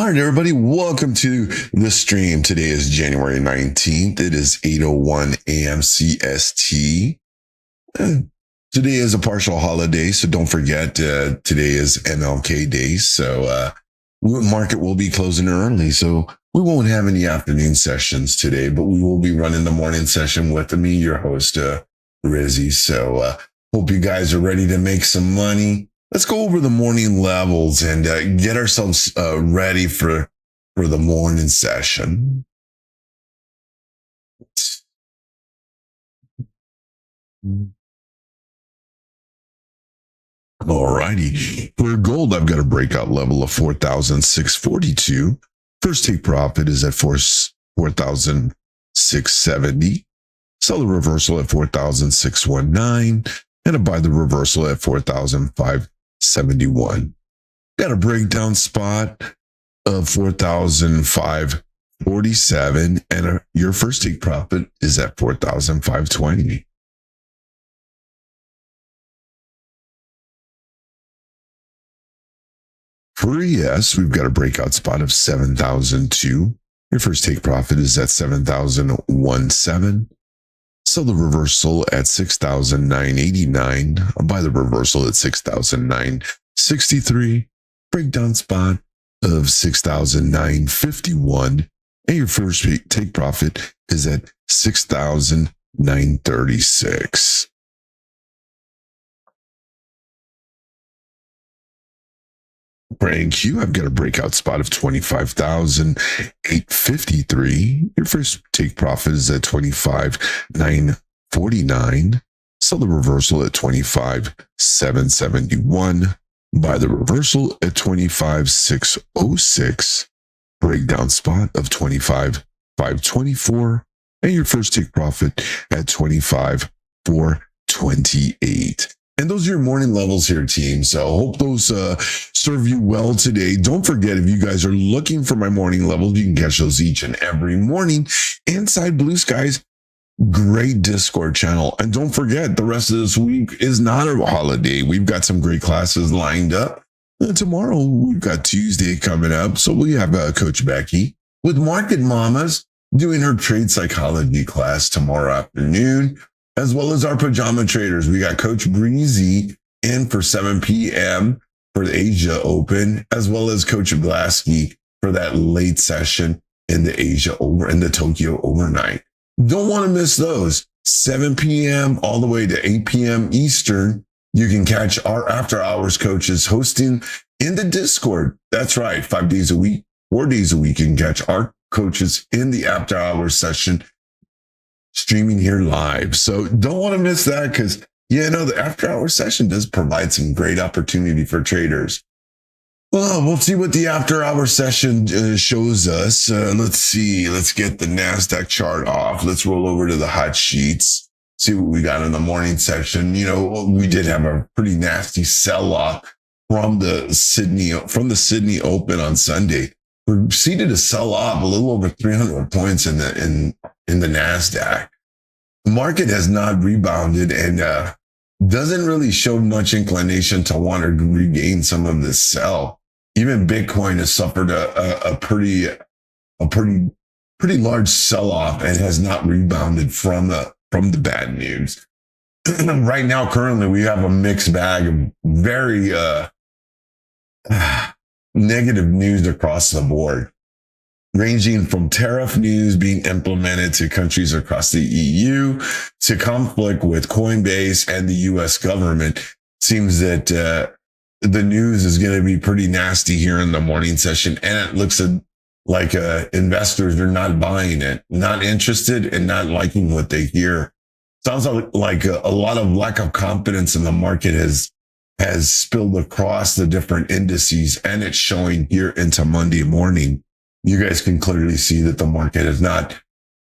All right, everybody, welcome to the stream. Today is January 19th. It is 8:01 a.m. CST. Today is a partial holiday, so don't forget, today is MLK Day. So market will be closing early, so we won't have any afternoon sessions today, but we will be running the morning session with me, your host, Rizzy. So hope you guys are ready to make some money. Let's go over the morning levels and get ourselves ready for the morning session. Alrighty. For gold, I've got a breakout level of 4,642. First take profit is at 4,670. Sell the reversal at 4,619. And a buy the reversal at 4,571. Got a breakdown spot of 4,547. And your first take profit is at 4,520. For ES, we've got a breakout spot of 7,002. Your first take profit is at 7,017. Sell the reversal at 6,989. I'll buy the reversal at 6,963. Breakdown spot of 6,951. And your first take profit is at 6,936. For NQ, I've got a breakout spot of 25,853. Your first take profit is at 25,949. Sell the reversal at 25,771. Buy the reversal at 25,606. Breakdown spot of 25,524. And your first take profit at 25,428. And those are your morning levels here, team. So hope those serve you well today. Don't forget, if you guys are looking for my morning levels, you can catch those each and every morning inside Blue Sky's great Discord channel. And don't forget, the rest of this week is not a holiday. We've got some great classes lined up. And tomorrow, we've got Tuesday coming up. So we have Coach Becky with Market Mamas doing her trade psychology class tomorrow afternoon, as well as our pajama traders. We got Coach Breezy in for 7 p.m. for the Asia Open, as well as Coach BluSky for that late session in the Tokyo overnight. Don't want to miss those. 7 p.m. all the way to 8 p.m. Eastern. You can catch our after hours coaches hosting in the Discord. That's right. 5 days a week, 4 days a week. You can catch our coaches in the after hours session streaming here live. So don't want to miss that, because, the after hours session does provide some great opportunity for traders. Well, we'll see what the after hours session shows us. Let's see. Let's get the NASDAQ chart off. Let's roll over to the hot sheets. See what we got in the morning session. We did have a pretty nasty sell-off from the Sydney Open on Sunday. We proceeded to sell off a little over 300 points in the NASDAQ. The market has not rebounded and doesn't really show much inclination to want to regain some of this sell. Even Bitcoin has suffered a pretty large sell-off and has not rebounded from the bad news. Right now, currently, we have a mixed bag of very negative news across the board, ranging from tariff news being implemented to countries across the EU to conflict with Coinbase and the U.S. government. Seems that the news is going to be pretty nasty here in the morning session, and it looks like investors are not buying it, not interested, and not liking what they hear. Sounds like a lot of lack of confidence in the market has spilled across the different indices, and it's showing here into Monday morning. You guys can clearly see that the market has not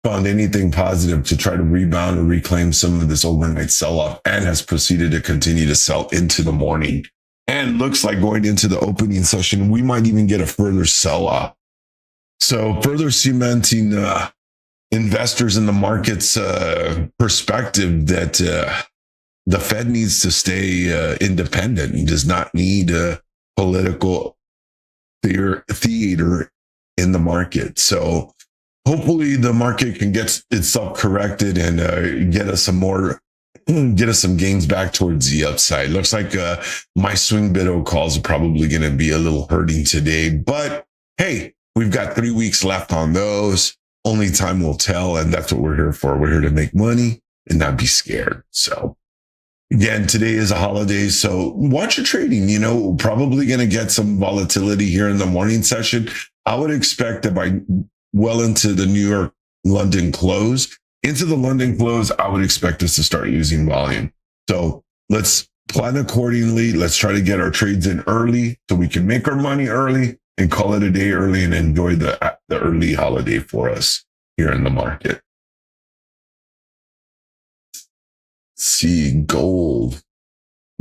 found anything positive to try to rebound or reclaim some of this overnight sell-off, and has proceeded to continue to sell into the morning. And looks like going into the opening session, we might even get a further sell-off. So further cementing investors in the market's perspective that the Fed needs to stay independent and does not need political theater in the market. So hopefully the market can get itself corrected and get us some gains back towards the upside. Looks like my swing bid calls are probably going to be a little hurting today, but hey, we've got 3 weeks left on those. Only time will tell, and that's what we're here for. We're here to make money and not be scared. So again, today is a holiday, so watch your trading. Probably going to get some volatility here in the morning session. I would expect that by well into the New York London close, I would expect us to start using volume. So let's plan accordingly. Let's try to get our trades in early so we can make our money early and call it a day early and enjoy the early holiday for us here in the market. See gold.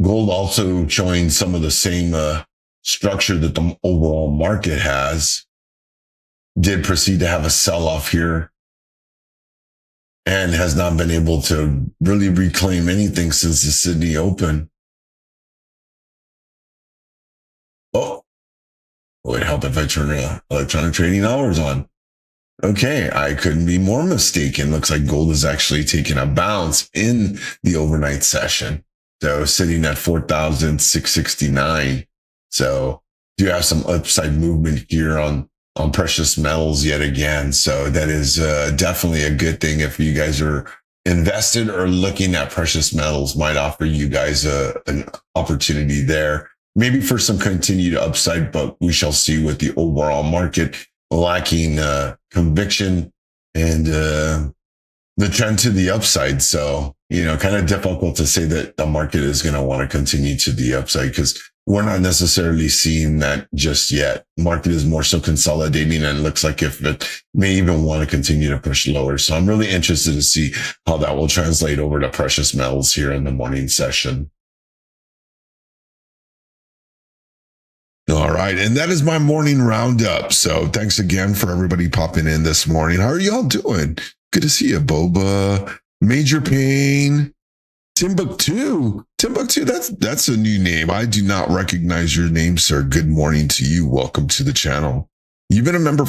Gold also showing some of the same structure that the overall market has. Did proceed to have a sell-off here and has not been able to really reclaim anything since the Sydney Open. Oh, would it help if I turn electronic trading hours on? Okay, I couldn't be more mistaken. Looks like gold is actually taking a bounce in the overnight session. So sitting at 4,669. So do have some upside movement here on precious metals yet again. So that is definitely a good thing. If you guys are invested or looking at precious metals, might offer you guys an opportunity there. Maybe for some continued upside, but we shall see with the overall market lacking conviction and the trend to the upside. So, kind of difficult to say that the market is going to want to continue to the upside because we're not necessarily seeing that just yet. Market is more so consolidating and it looks like if it may even want to continue to push lower. So I'm really interested to see how that will translate over to precious metals here in the morning session. All right. And that is my morning roundup. So thanks again for everybody popping in this morning. How are y'all doing? Good to see you, Boba. Major Pain. Timbuktu. That's a new name. I do not recognize your name, sir. Good morning to you. Welcome to the channel. You've been a member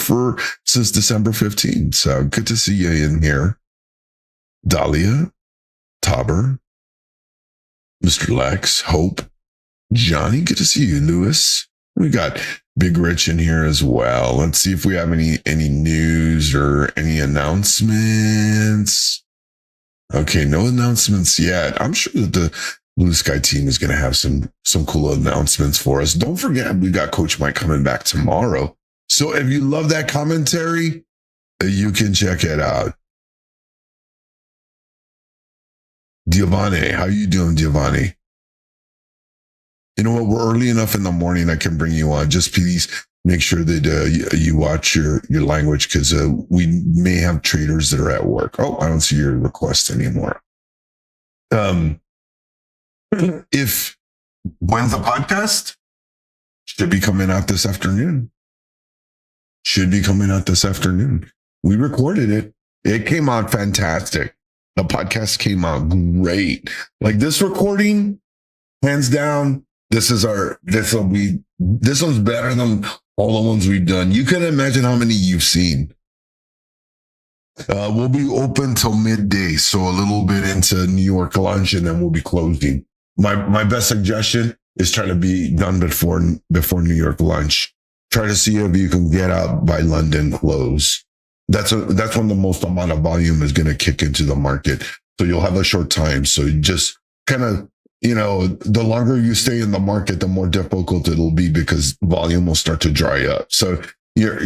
since December 15th. So good to see you in here. Dahlia, Tauber, Mr. Lex, Hope, Johnny. Good to see you, Lewis. We got Big Rich in here as well. Let's see if we have any news or any announcements. Okay, no announcements yet. I'm sure that the Blue Sky team is going to have some cool announcements for us. Don't forget, we got Coach Mike coming back tomorrow. So if you love that commentary, you can check it out. Giovanni, how you doing, Giovanni? You know what? We're early enough in the morning. I can bring you on. Just please make sure that you watch your language because we may have traders that are at work. Oh, I don't see your request anymore. If when's the podcast? Should be coming out this afternoon. We recorded it. It came out fantastic. The podcast came out great. Like this recording, hands down. This one's better than all the ones we've done. You can imagine how many you've seen. We'll be open till midday, so a little bit into New York lunch, and then we'll be closing. My best suggestion is try to be done before New York lunch. Try to see if you can get out by London close. That's when the most amount of volume is going to kick into the market. So you'll have a short time. So just kind of, the longer you stay in the market, the more difficult it'll be because volume will start to dry up. So you're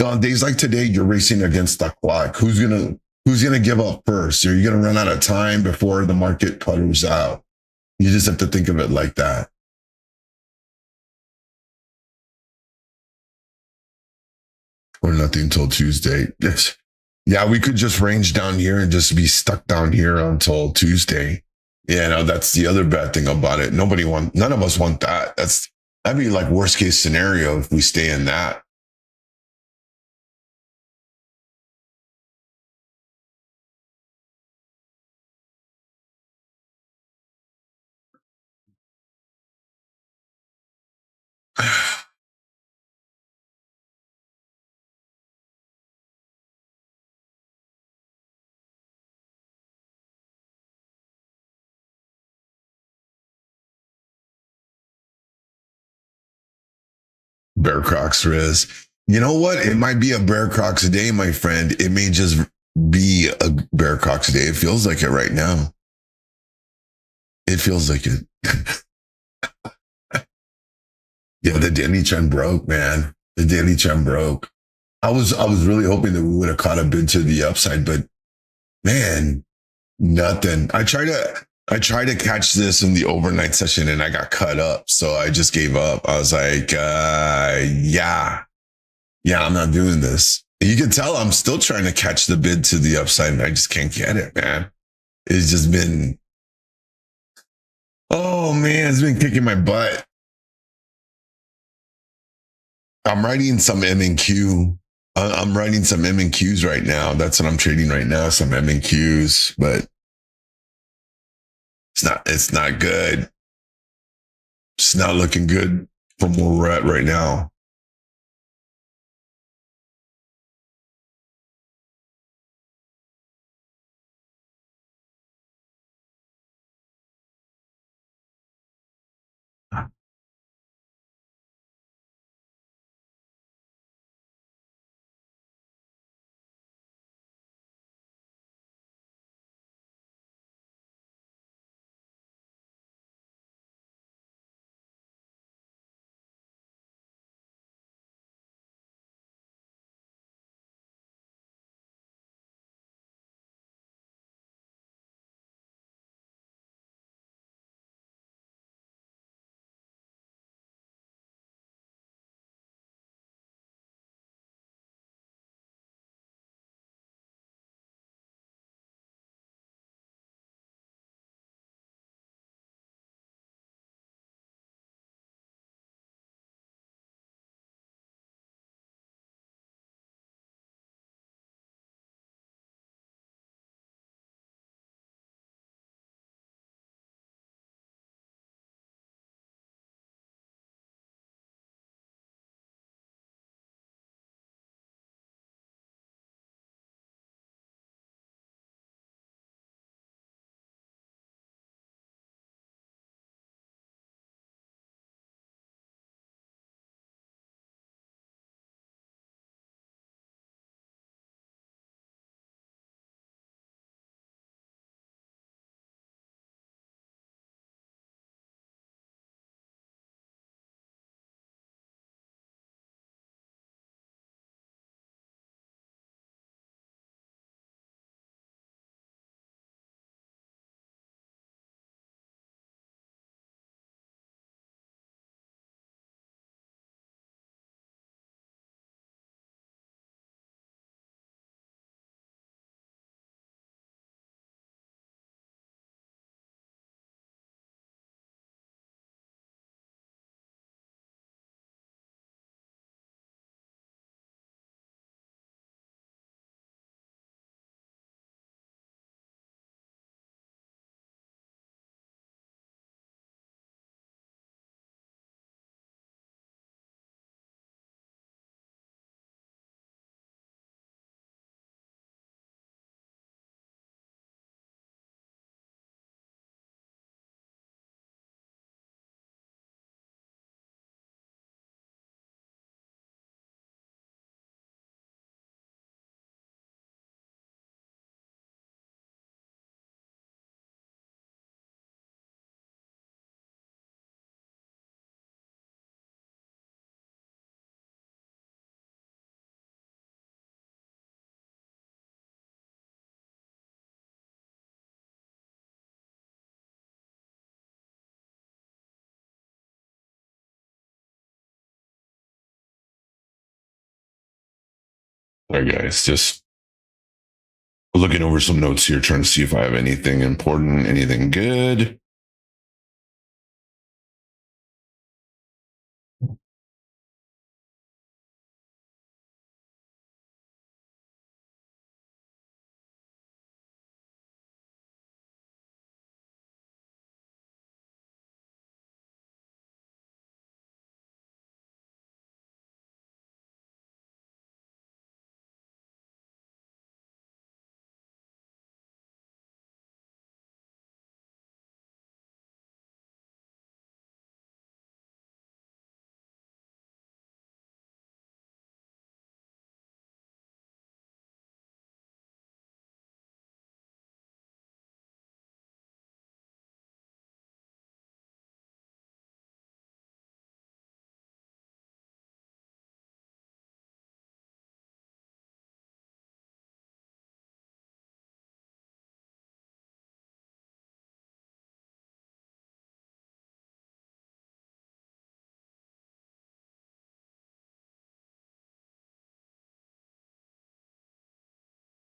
on days like today, you're racing against the clock. Who's gonna give up first? Are you gonna run out of time before the market putters out? You just have to think of it like that. Or nothing till Tuesday. Yes. Yeah, we could just range down here and just be stuck down here until Tuesday. Yeah, no, that's the other bad thing about it. None of us want that. That'd be like worst case scenario if we stay in that. Bear Crocs, Riz. You know what? It might be a Bear Crocs day, my friend. It may just be a Bear Crocs day. It feels like it right now. It feels like it. Yeah, the daily trend broke, man. The daily trend broke. I was really hoping that we would have caught a bit to the upside, but man, nothing. I tried to catch this in the overnight session and I got cut up. So I just gave up. I was like, yeah, I'm not doing this. You can tell I'm still trying to catch the bid to the upside and I just can't get it, man. It's just been, oh man, it's been kicking my butt. I'm writing some M and Q. I'm writing some M and Qs right now. That's what I'm trading right now. Some M and Qs, but it's not good. It's not looking good from where we're at right now. All right, guys, just looking over some notes here, trying to see if I have anything important, anything good.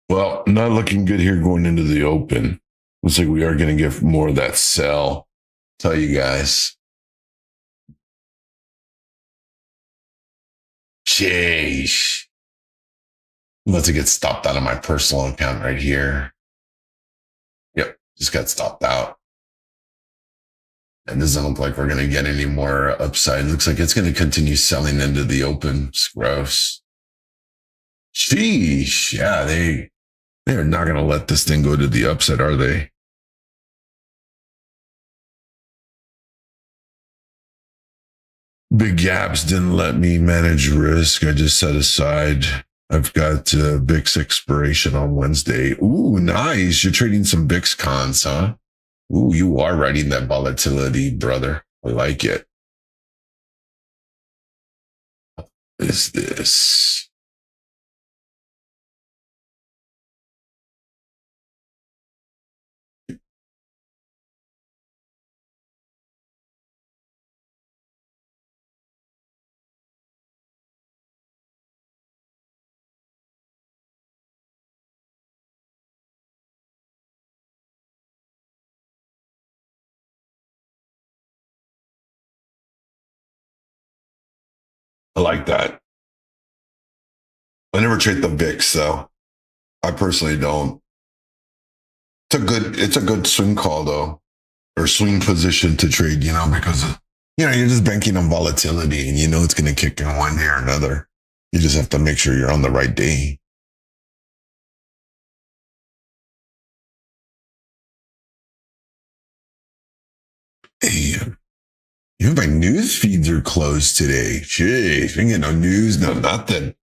Well, not looking good here going into the open. Looks like we are going to get more of that sell. Tell you guys. Sheesh. I'm about to get stopped out of my personal account right here. Yep, just got stopped out. It doesn't look like we're going to get any more upside. It looks like it's going to continue selling into the open. It's gross. Sheesh. Yeah, they are not going to let this thing go to the upside, are they? Big gaps didn't let me manage risk. I just set aside. I've got VIX expiration on Wednesday. Ooh, nice. You're trading some VIX cons, huh? Ooh, you are riding that volatility, brother. I like it. What is this? I like that. I never trade the VIX, though. I personally don't. It's a good swing call though, or swing position to trade, because you're just banking on volatility and it's gonna kick in one day or another. You just have to make sure you're on the right day. Hey, my news feeds are closed today. Jeez, we get no news, no nothing.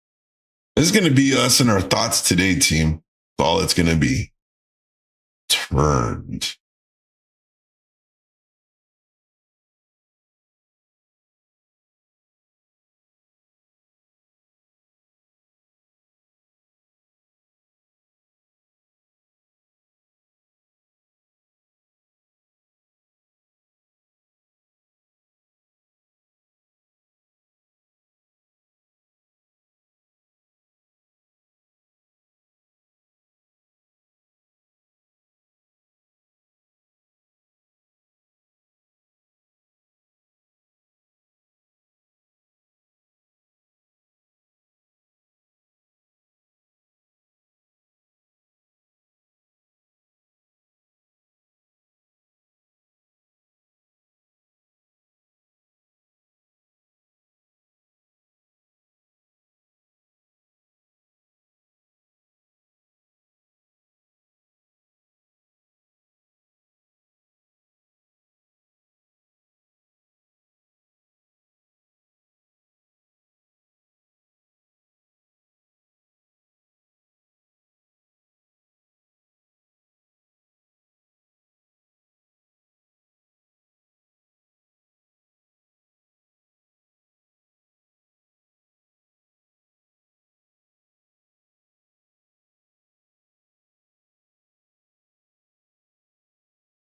This is gonna be us and our thoughts today, team. That's all it's gonna be. Turned.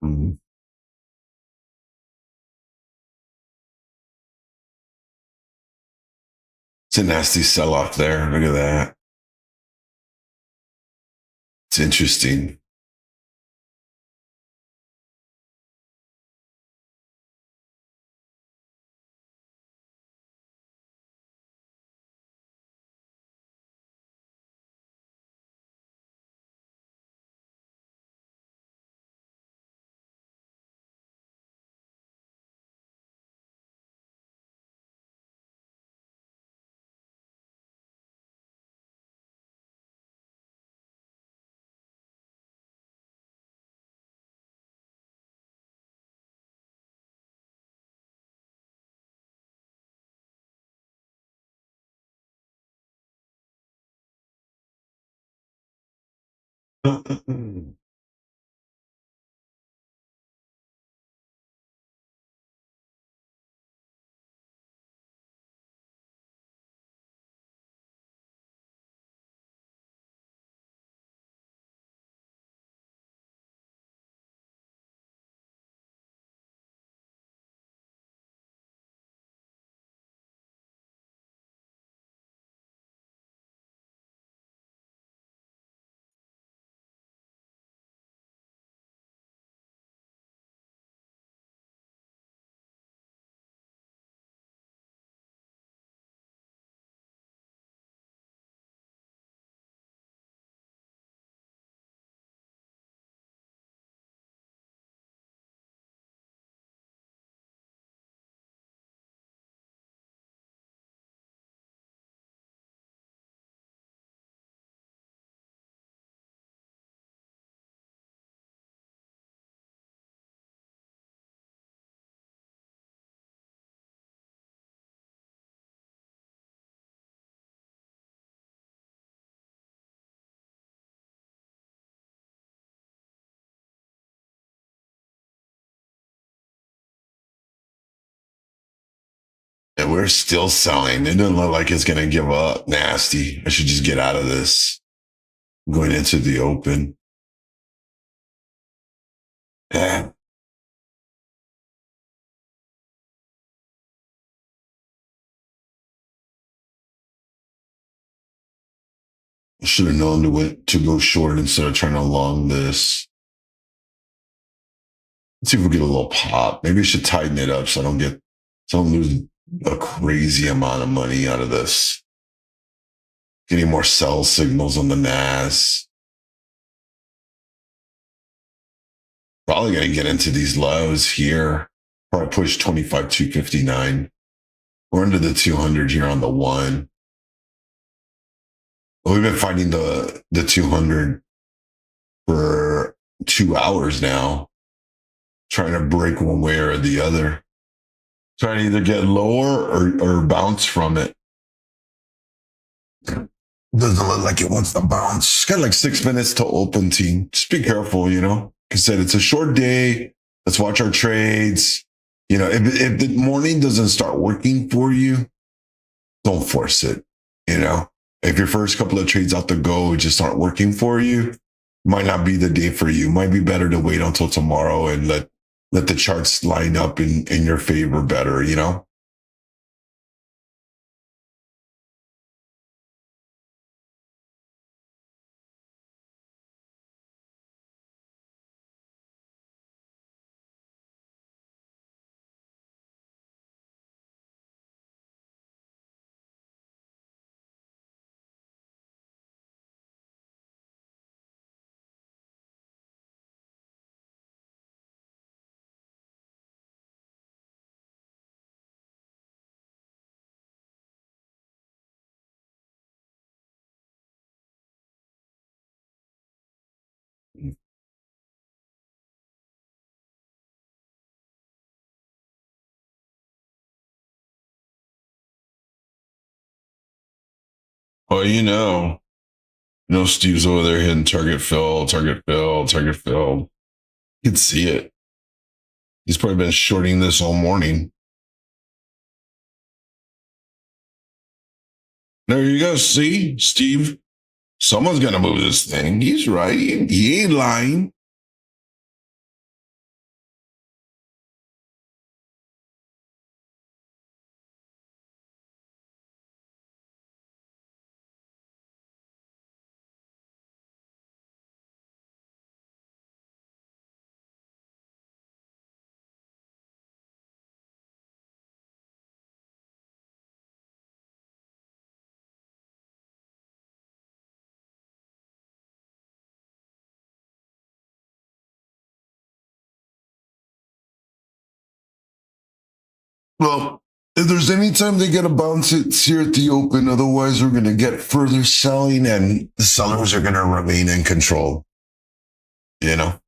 Mhm. It's a nasty sell-off there. Look at that. It's interesting. And we're still selling. It doesn't look like it's going to give up. Nasty. I should just get out of this. I'm going into the open. Yeah. I should have known to go short instead of trying to long this. Let's see if we get a little pop. Maybe I should tighten it up so I don't lose a crazy amount of money out of this. Getting more sell signals on the NAS. Probably going to get into these lows here. Probably push 25,259. We're under the 200 here on the one. We've been fighting the 200 for 2 hours now, trying to break one way or the other. Trying to either get lower or bounce from it. Doesn't look like it wants to bounce. It's got like 6 minutes to open, team. Just be careful, you know. Like I said, it's a short day. Let's watch our trades. You know, if the morning doesn't start working for you, don't force it. You know, if your first couple of trades out the go just aren't working for you, might not be the day for you. Might be better to wait until tomorrow and let the charts line up in your favor better, you know? Well, Steve's over there hitting target fill, target fill, target fill. You can see it. He's probably been shorting this all morning. There you go. See, Steve, someone's going to move this thing. He's right. He ain't lying. Well, if there's any time they get to bounce it, it's here at the open. Otherwise, we're going to get further selling and the sellers are going to remain in control. You know?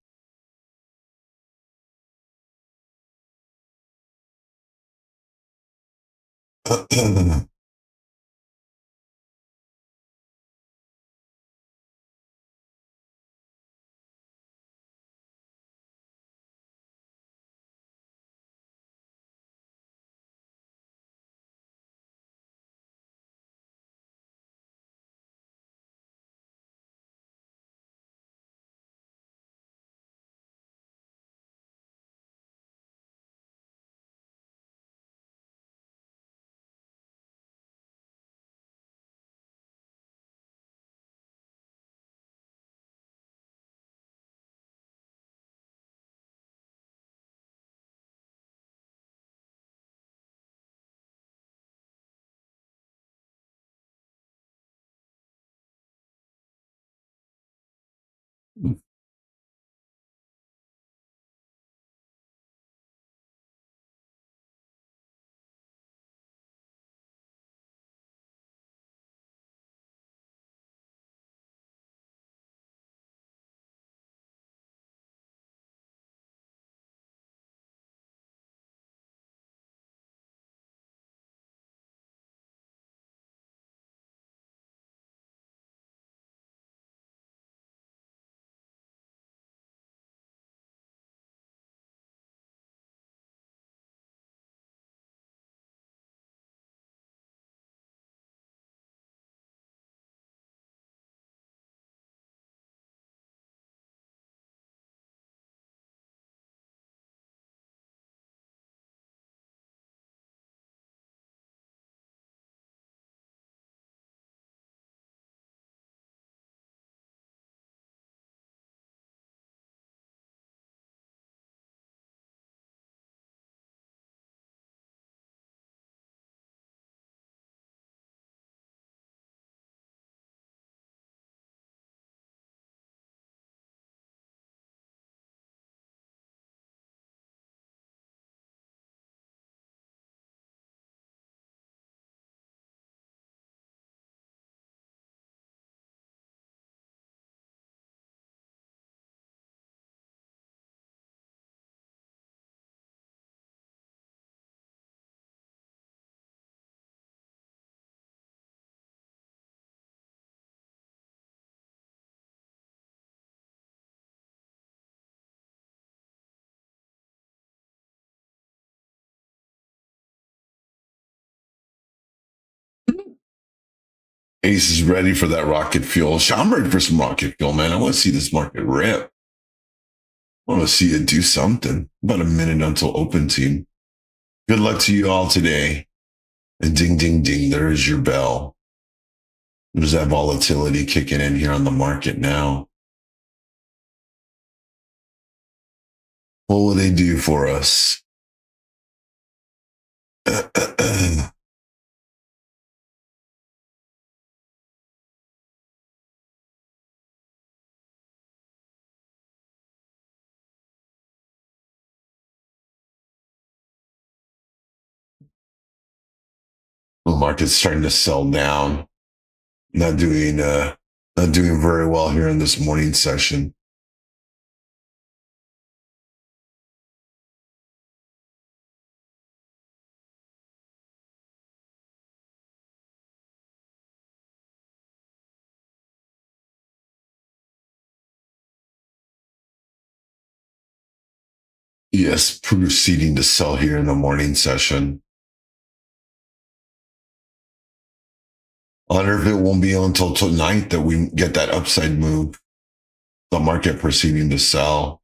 Ace is ready for that rocket fuel. I'm ready for some rocket fuel, man. I want to see this market rip. I want to see it do something. About a minute until open, team. Good luck to you all today. And ding, ding, ding, there is your bell. There's that volatility kicking in here on the market now. What will they do for us? The market's starting to sell down. Not doing very well here in this morning session. Yes, proceeding to sell here in the morning session. I wonder if it won't be until tonight that we get that upside move. The market proceeding to sell.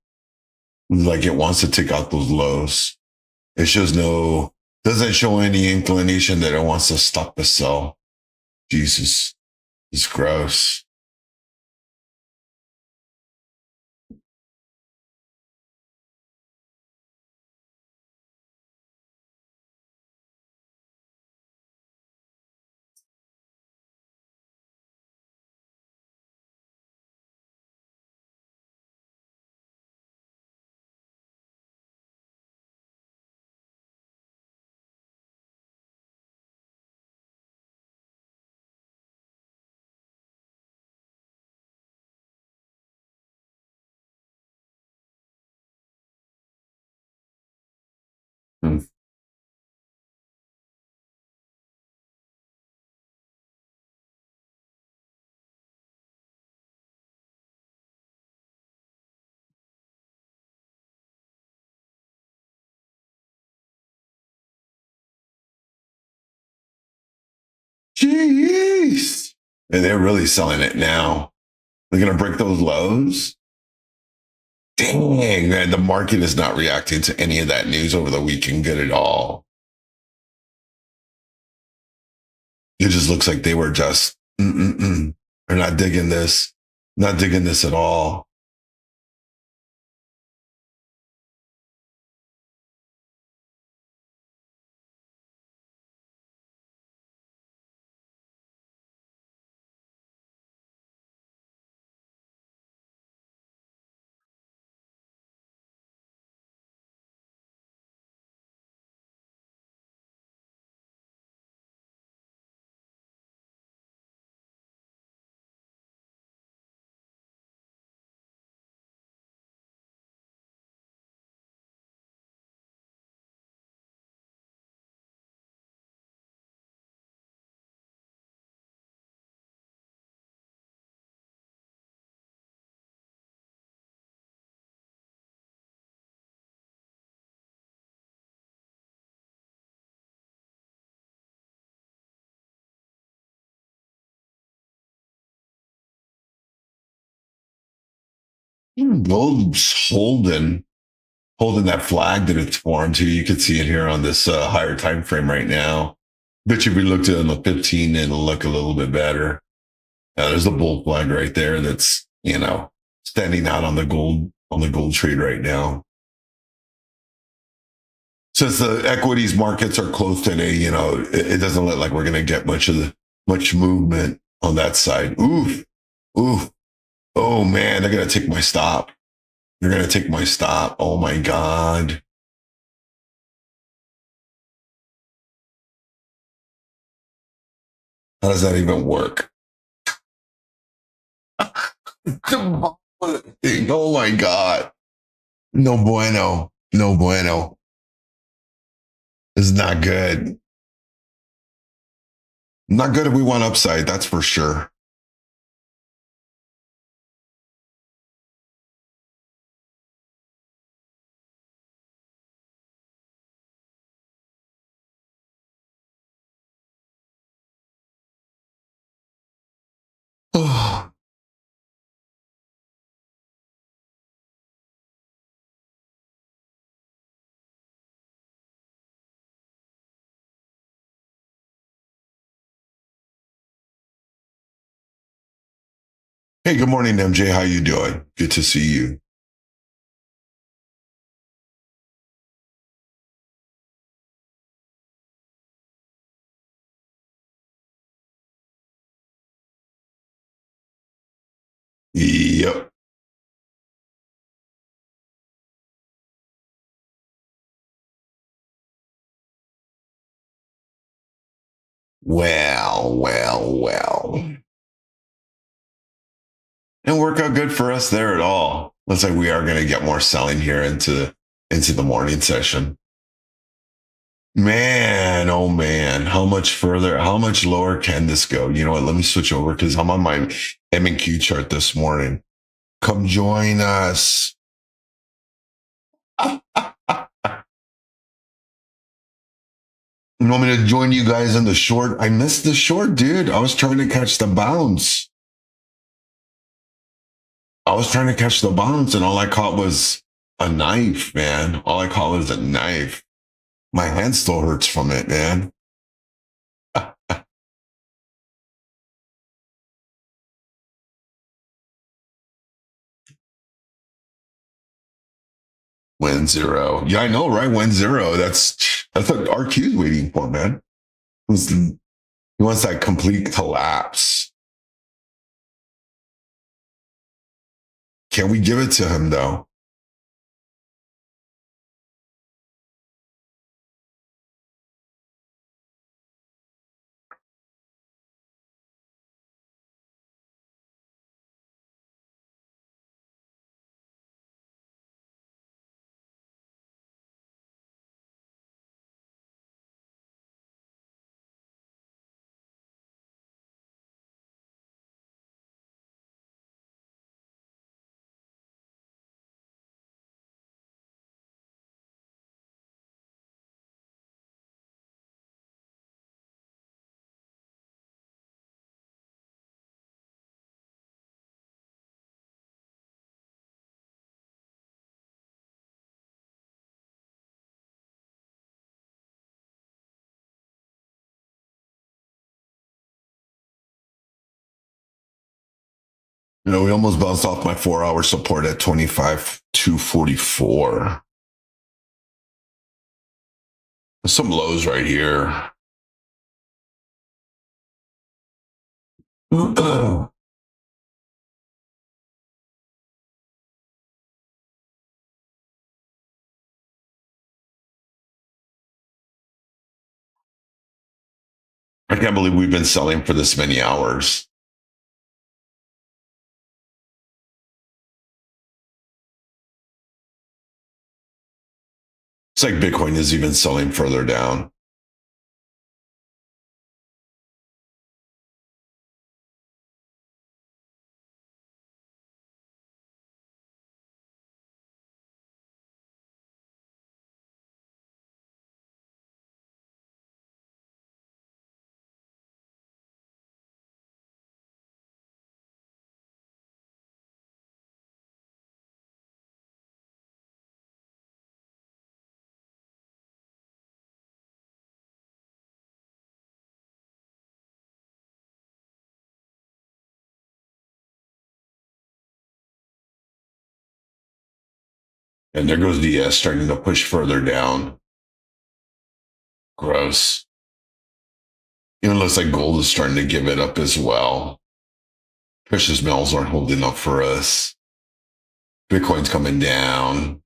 Like it wants to take out those lows. It doesn't show any inclination that it wants to stop the sell. Jesus, it's gross. Hmm. Jeez. And they're really selling it now. They're going to break those lows. Dang, man, the market is not reacting to any of that news over the weekend good at all. It just looks like they were just, they're not digging this, not digging this at all. Gold's holding that flag that it's formed to. You can see it here on this higher time frame right now. Bet you if we looked at it on the 15, it'll look a little bit better. There's a bull flag right there that's, standing out on the gold trade right now. Since the equities markets are closed today, it doesn't look like we're going to get much movement on that side. Oof. Oof. Oh man, they're going to take my stop. They're going to take my stop. Oh my God. How does that even work? Oh my God. No bueno. No bueno. It's not good. Not good if we want upside, that's for sure. Hey, good morning, MJ. How you doing? Good to see you. Yep. Well. Didn't work out good for us there at all. Looks like we are going to get more selling here into the morning session. Man, oh man, how much further, how much lower can this go? You know what? Let me switch over because I'm on my M&Q chart this morning. Come join us. You want me to join you guys in the short? I missed the short, dude. I was trying to catch the bounce. I was trying to catch the bounce, and all I caught was a knife, man. All I caught was a knife. My hand still hurts from it, man. 1-0. Yeah, I know, right? 1-0. That's what RQ's waiting for, man. He wants that complete collapse. Can we give it to him though? You know, we almost bounced off my 4 hour support at 25,244. There's some lows right here. I can't believe we've been selling for this many hours. It's like Bitcoin is even selling further down. And there goes the S starting to push further down. Gross. Even looks like gold is starting to give it up as well. Precious metals aren't holding up for us. Bitcoin's coming down.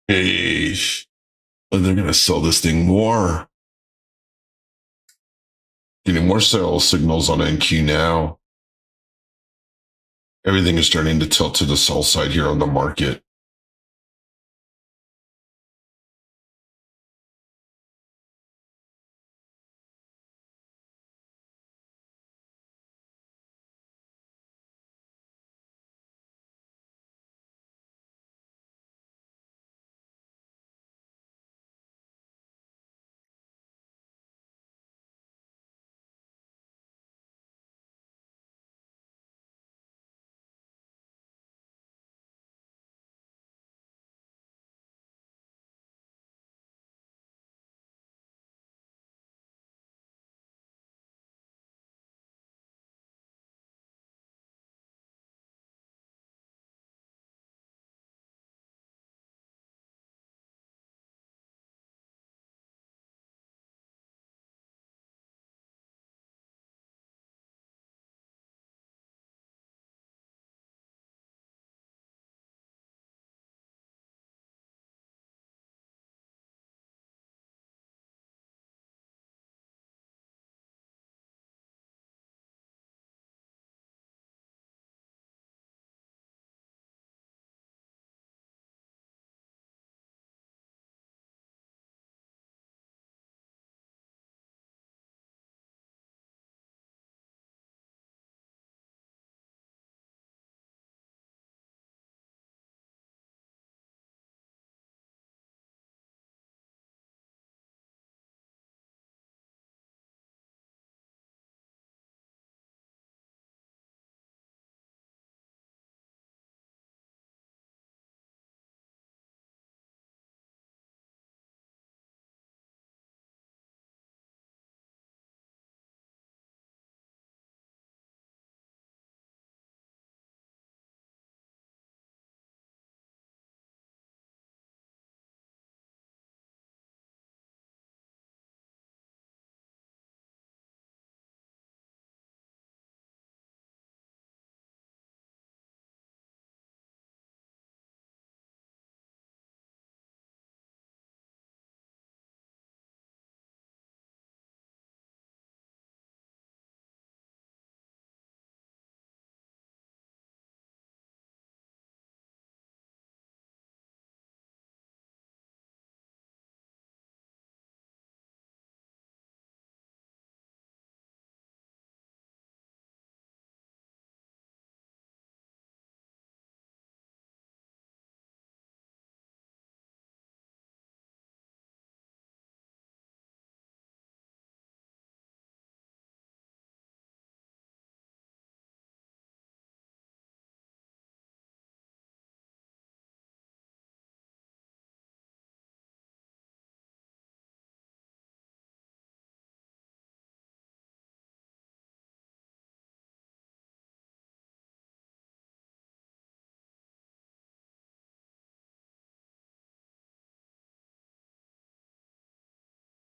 Hey, they're gonna sell this thing more. Getting more sell signals on NQ now. Everything is starting to tilt to the sell side here on the market.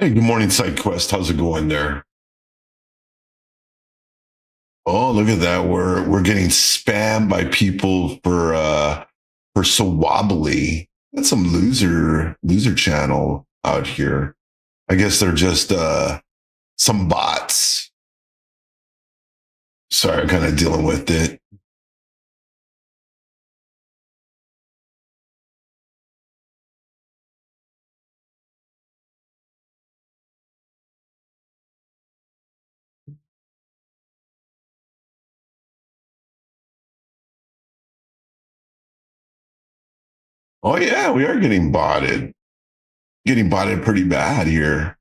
Hey, good morning, SideQuest. How's it going there? Oh, look at that. We're getting spammed by people for so wobbly. That's some loser channel out here. I guess they're just some bots. Sorry, I'm kind of dealing with it. Oh yeah, we are getting botted. Getting botted pretty bad here.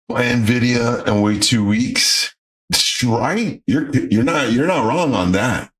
Buy Nvidia and wait 2 weeks. Right? You're not wrong on that.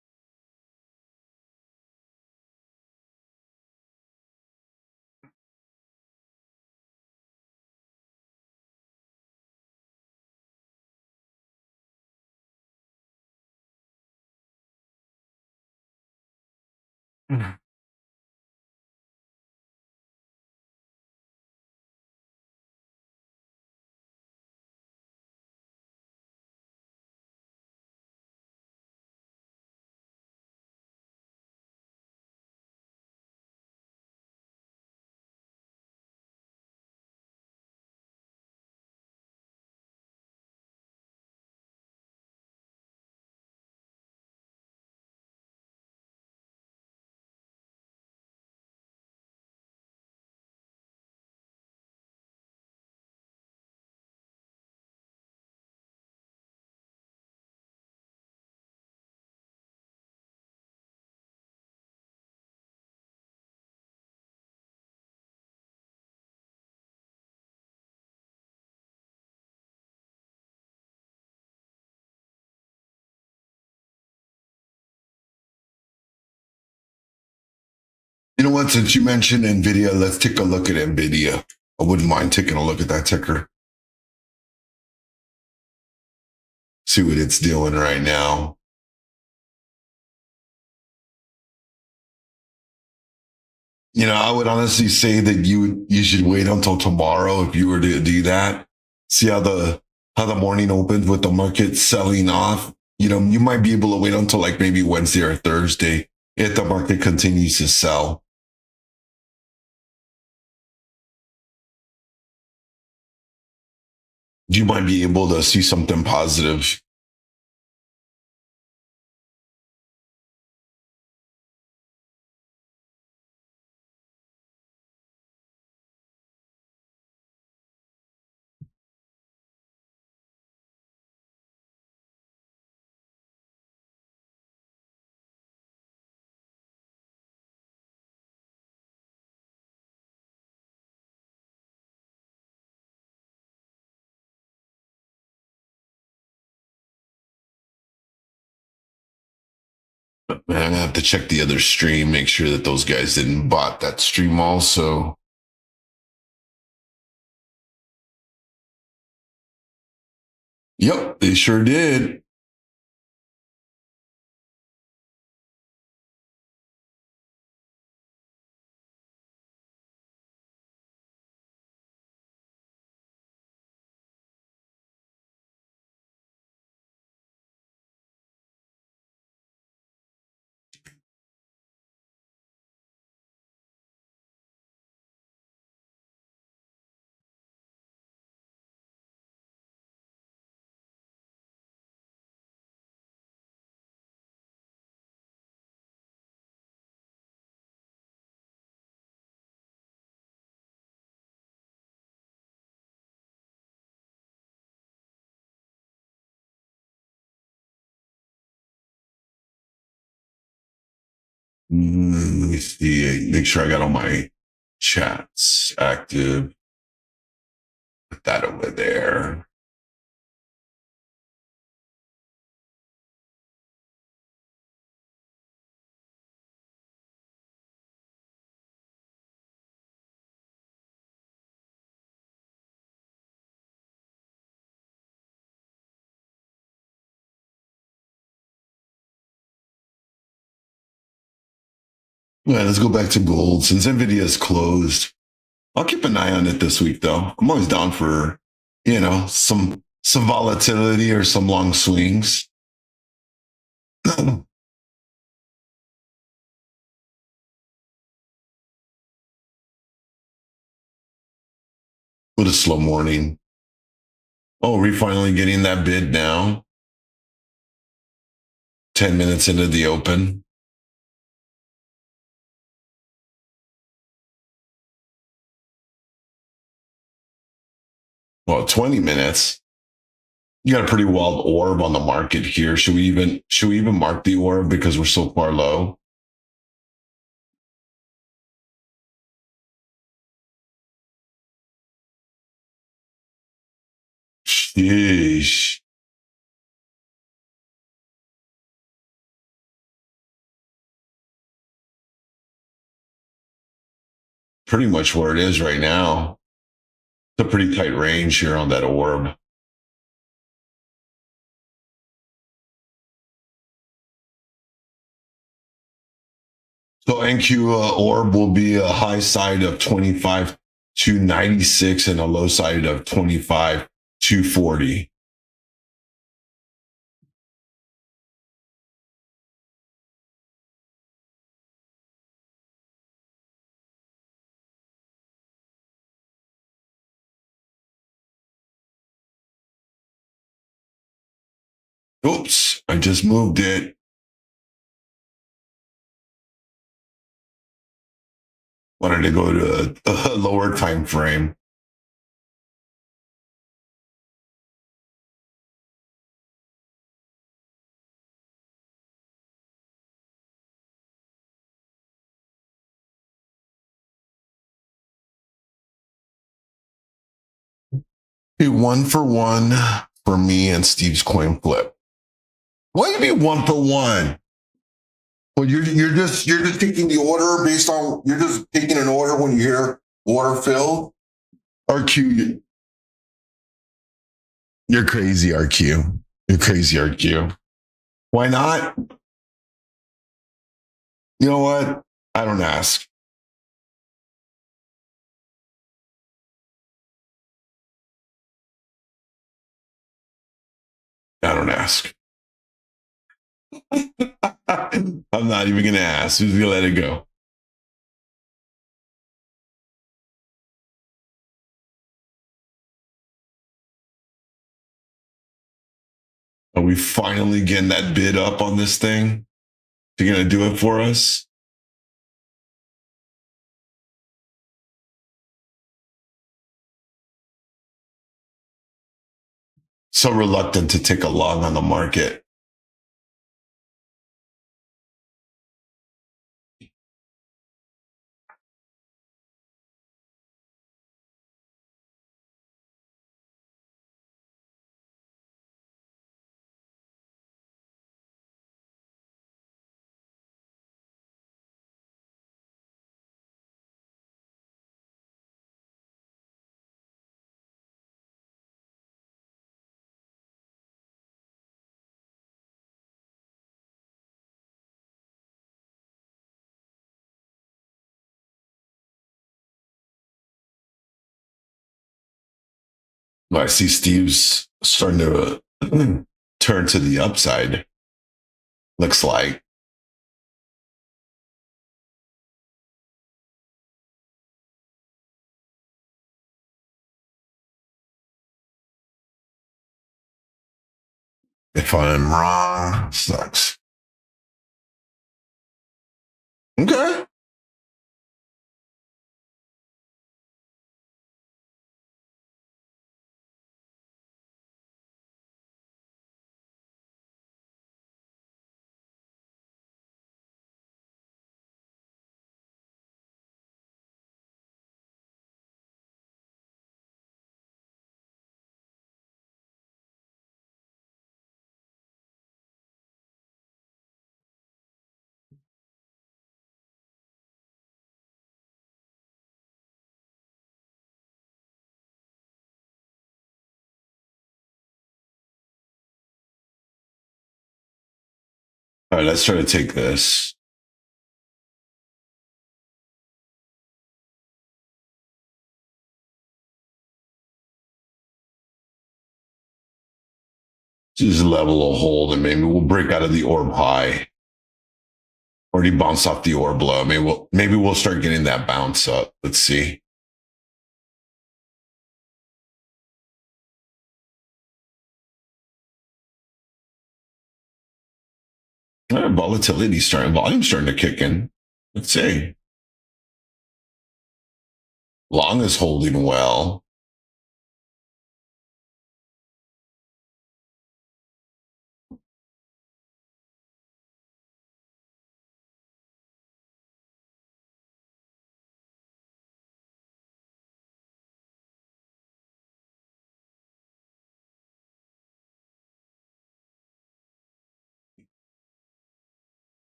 You know what? Since you mentioned Nvidia, let's take a look at Nvidia. I wouldn't mind taking a look at that ticker. See what it's doing right now. I would honestly say that you should wait until tomorrow if you were to do that. See how the morning opens with the market selling off. You might be able to wait until like maybe Wednesday or Thursday if the market continues to sell. You might be able to see something positive. Man, I'm gonna have to check the other stream, make sure that those guys didn't bot that stream also. Yep, they sure did. Let me see. Make sure I got all my chats active. Put that over there. Yeah, let's go back to gold. Since Nvidia is closed, I'll keep an eye on it this week, though. I'm always down for, some volatility or some long swings. What a slow morning. Oh, we finally getting that bid now. 10 minutes into the open. Well, 20 minutes. You got a pretty wild orb on the market here. Should we even mark the orb because we're so far low? Yeesh. Pretty much where it is right now. It's a pretty tight range here on that orb. So NQ orb will be a high side of 25 to 96 and a low side of 25 to 40. Oops, I just moved it. Wanted to go to a lower time frame. Hey, 1 for 1 for me and Steve's coin flip. What do you mean 1 for 1? Well, you're just taking the order based on you're just taking an order when you hear order fill. RQ, you're crazy, RQ. You're crazy, RQ. Why not? You know what? I don't ask. I don't ask. I'm not even gonna ask. Who's gonna let it go? Are we finally getting that bid up on this thing? You gonna do it for us? So reluctant to take a long on the market. Well, I see Steve's starting to turn to the upside. Looks like. If I'm wrong, sucks. Okay. All right, let's try to take this. Just level a hold and maybe we'll break out of the orb high. Already bounced off the orb low. Maybe we'll start getting that bounce up. Let's see. Volume's starting to kick in. Let's see. Long is holding well.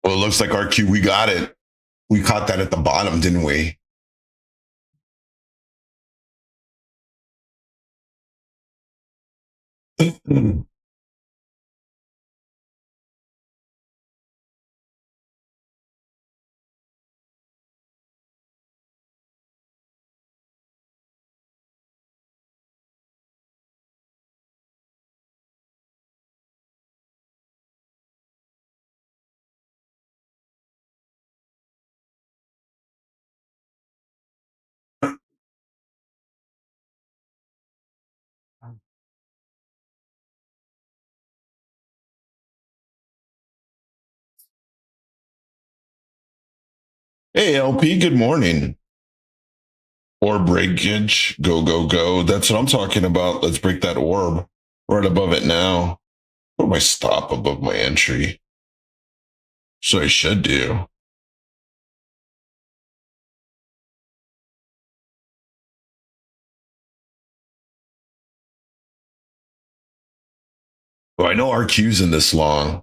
Well, it looks like RQ, we got it. We caught that at the bottom, didn't we? Hey, LP, good morning. Orb breakage, go, go, go. That's what I'm talking about. Let's break that orb right above it now. Put my stop above my entry. So I should do. Well, I know RQ's in this long.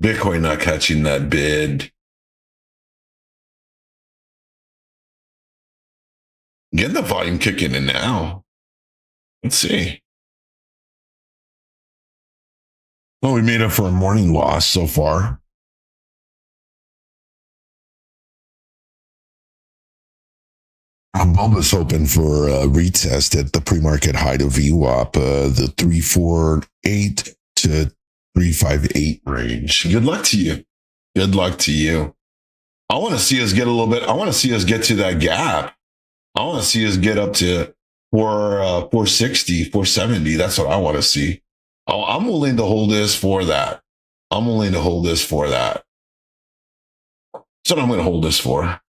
Bitcoin not catching that bid. Get the volume kicking in now. Let's see. Well, we made up for a morning loss so far. I'm almost hoping for a retest at the pre-market height of VWAP, the 348 to 358 range. Good luck to you. Good luck to you. I want to see us get a little bit. I want to see us get to that gap. I want to see us get up to 460, 470. That's what I want to see. I'm willing to hold this for that. I'm willing to hold this for that. That's what I'm going to hold this for.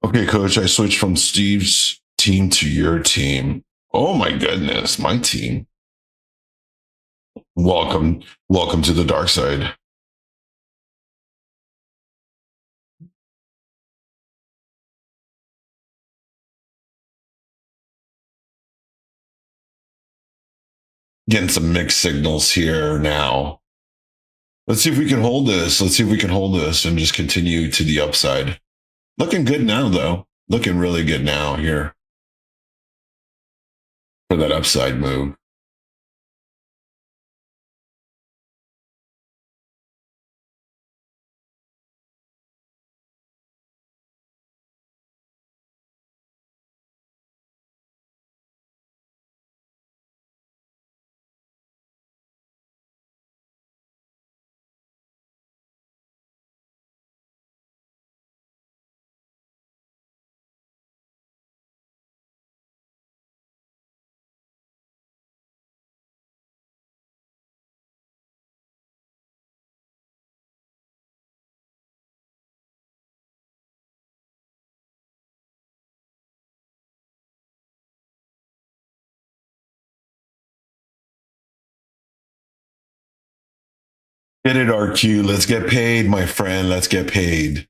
Okay, coach, I switched from Steve's team to your team. Oh my goodness, my team. Welcome, welcome to the dark side. Getting some mixed signals here now. Let's see if we can hold this. Let's see if we can hold this and just continue to the upside. Looking good now, though. Looking really good now here for that upside move. Get it, RQ. Let's get paid, my friend. Let's get paid.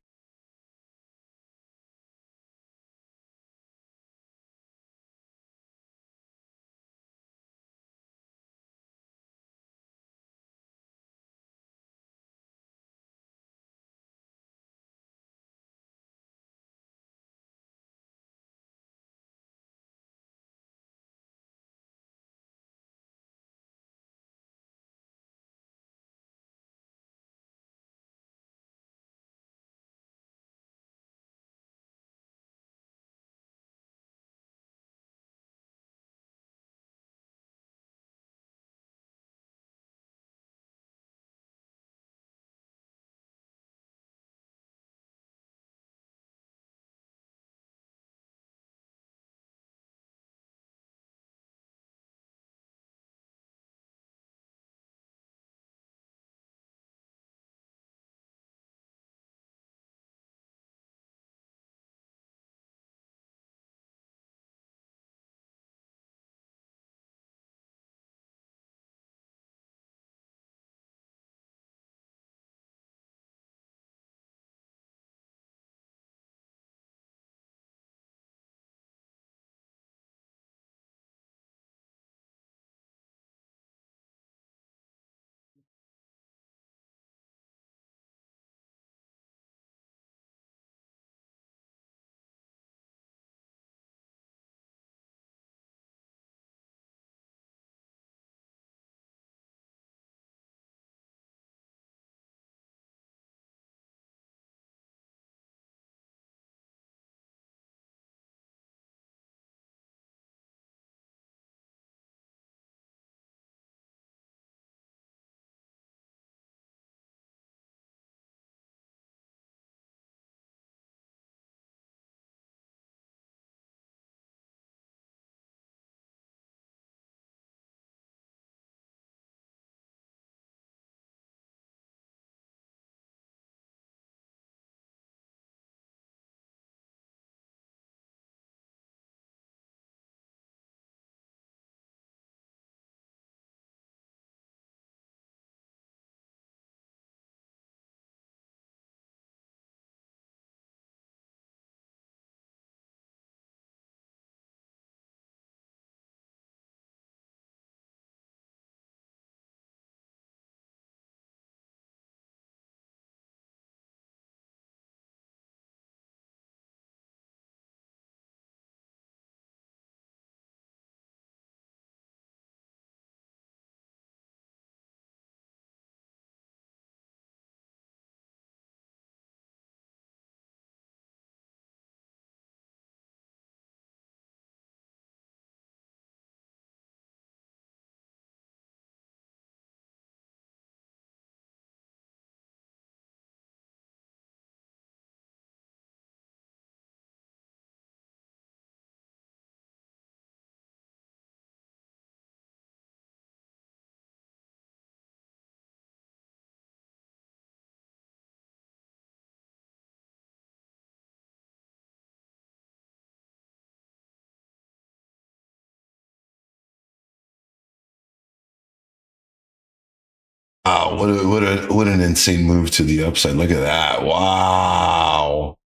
Wow, what an insane move to the upside. Look at that. Wow.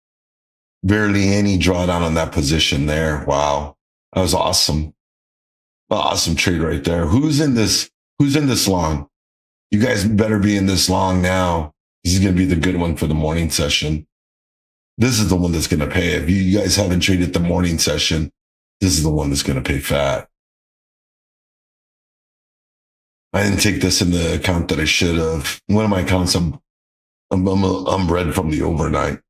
Barely any drawdown on that position there. Wow. That was awesome. Awesome trade right there. Who's in this long? You guys better be in this long now. This is going to be the good one for the morning session. This is the one that's going to pay. If you guys haven't traded the morning session, this is the one that's going to pay fat. I didn't take this in the account that I should have. One of my accounts, I'm red from the overnight.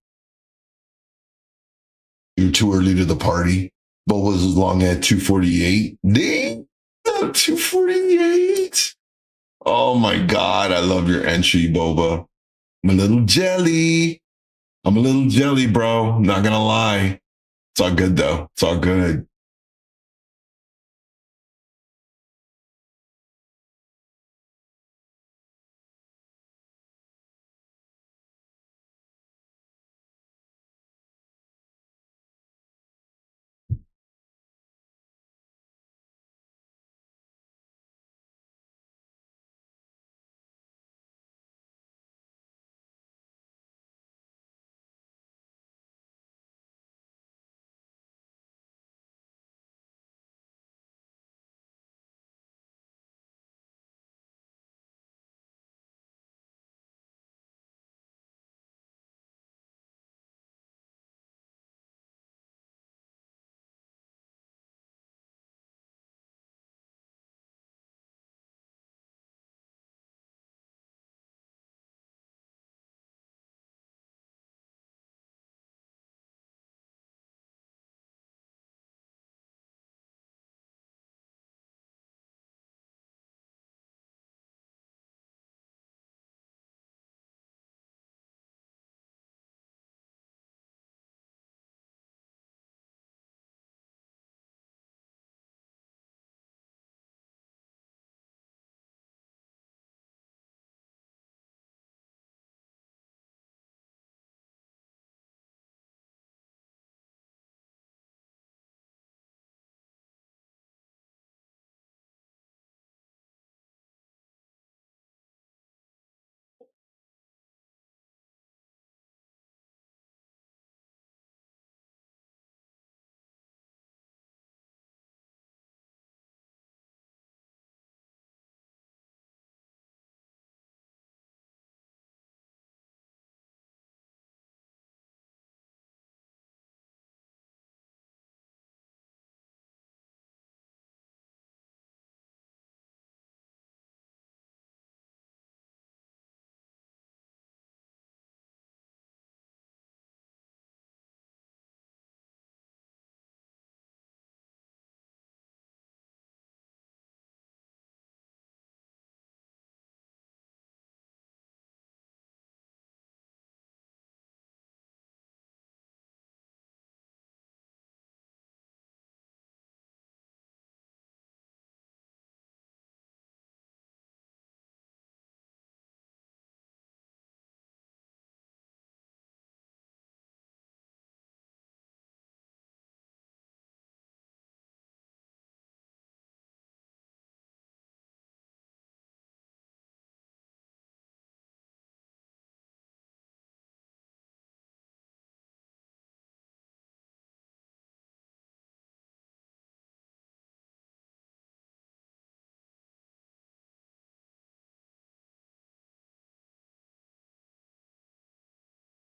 You're too early to the party. But was as long at 248. Dang, 248. Oh my God, I love your entry, Boba. I'm a little jelly. I'm a little jelly, bro. Not gonna lie. It's all good though. It's all good.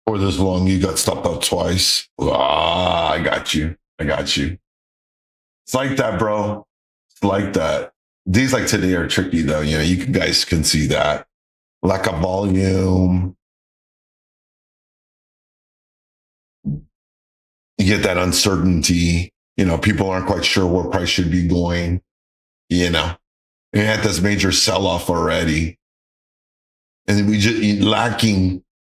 For this long, you got stopped out twice. Ah, I got you. I got you. It's like that, bro. It's like that. Days like today are tricky though. You know, you guys can see that. Lack of volume. You get that uncertainty. You know, people aren't quite sure where price should be going. You know, we had this major sell off already. And then we just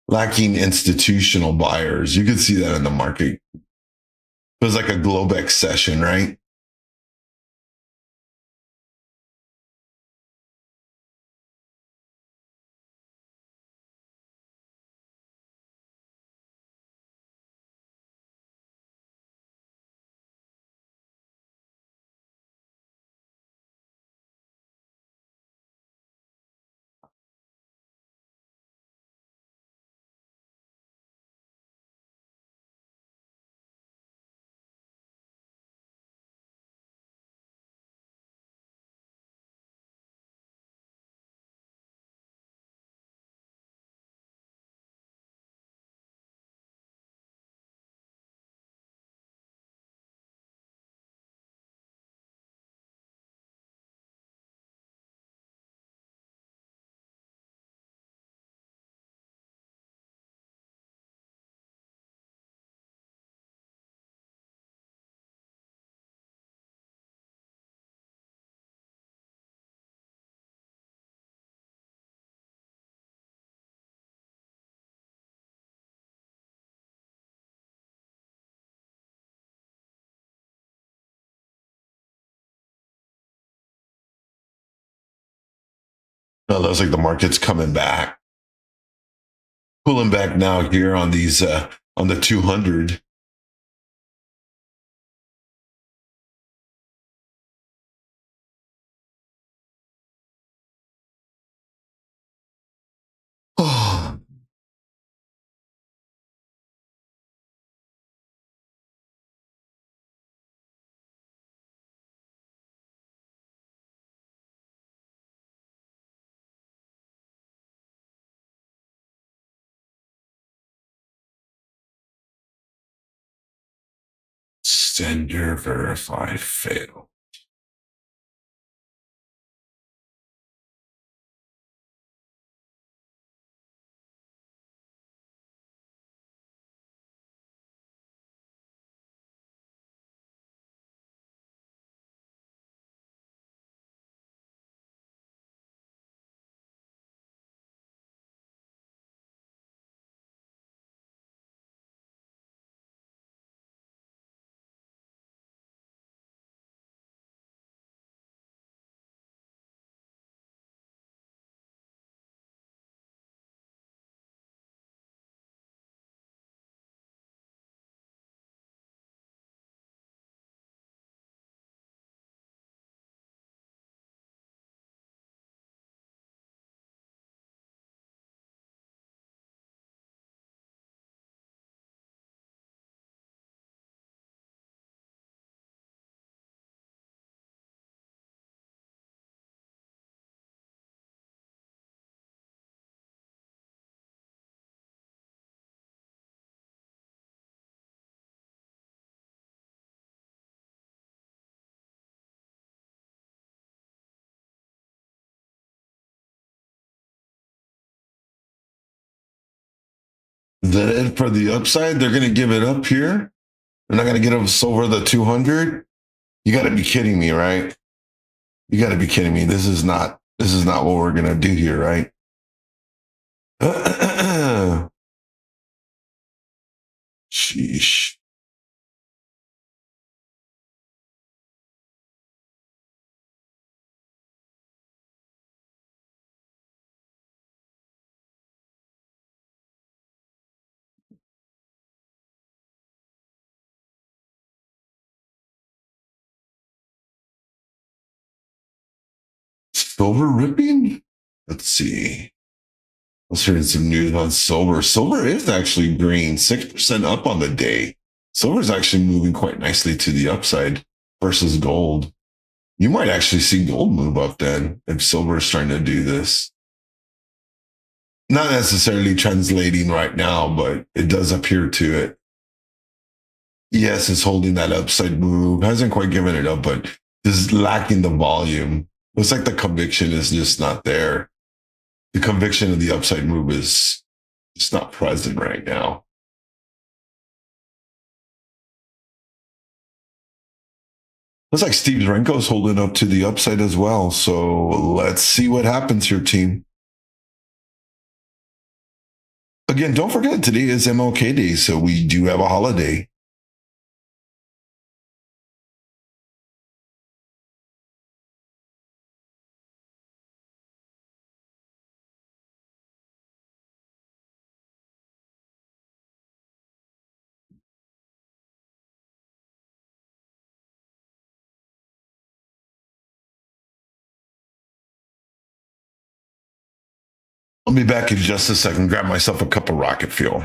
lacking institutional buyers. You can see that in the market. It was like a Globex session, right? No, it looks like the market's coming back, pulling back now here on these on the 200. Oh, sender verified fail. Is that it for the upside? They're going to give it up here. They're not going to get us over the 200. You got to be kidding me, right? You got to be kidding me. This is not what we're going to do here, right? Sheesh. Silver ripping? Let's see. Let's hear some news on silver. Silver is actually green, 6% up on the day. Silver is actually moving quite nicely to the upside versus gold. You might actually see gold move up then if silver is trying to do this. Not necessarily translating right now, but it does appear to it. Yes, it's holding that upside move. Hasn't quite given it up, but is lacking the volume. Looks like the conviction is just not there. The conviction of the upside move is just not present right now. Looks like Steve Renko's holding up to the upside as well. So let's see what happens here, team. Again, don't forget today is MLK Day, so we do have a holiday. I'll be back in just a second. Grab myself a cup of rocket fuel.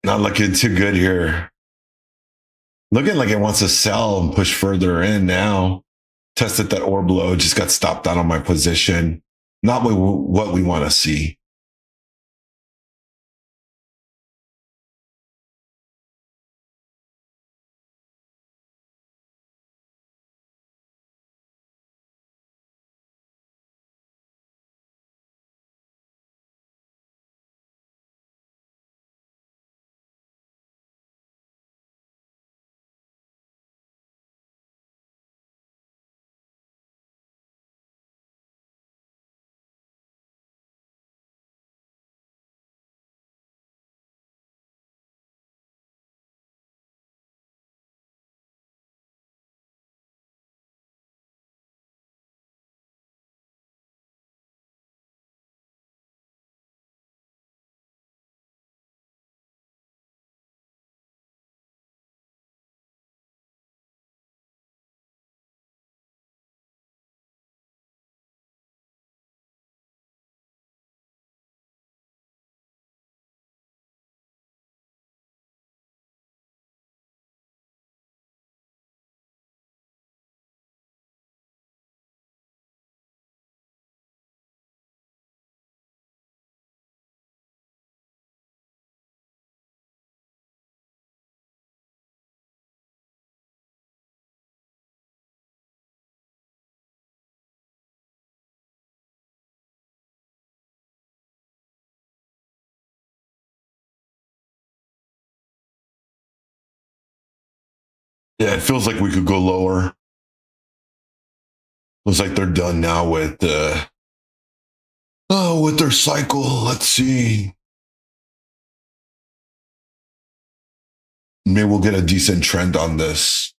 Not looking too good here. Looking like it wants to sell and push further in now. Tested that orb low, just got stopped out on my position. Not what we want to see. Yeah, it feels like we could go lower. Looks like they're done now with with their cycle. Let's see. Maybe we'll get a decent trend on this.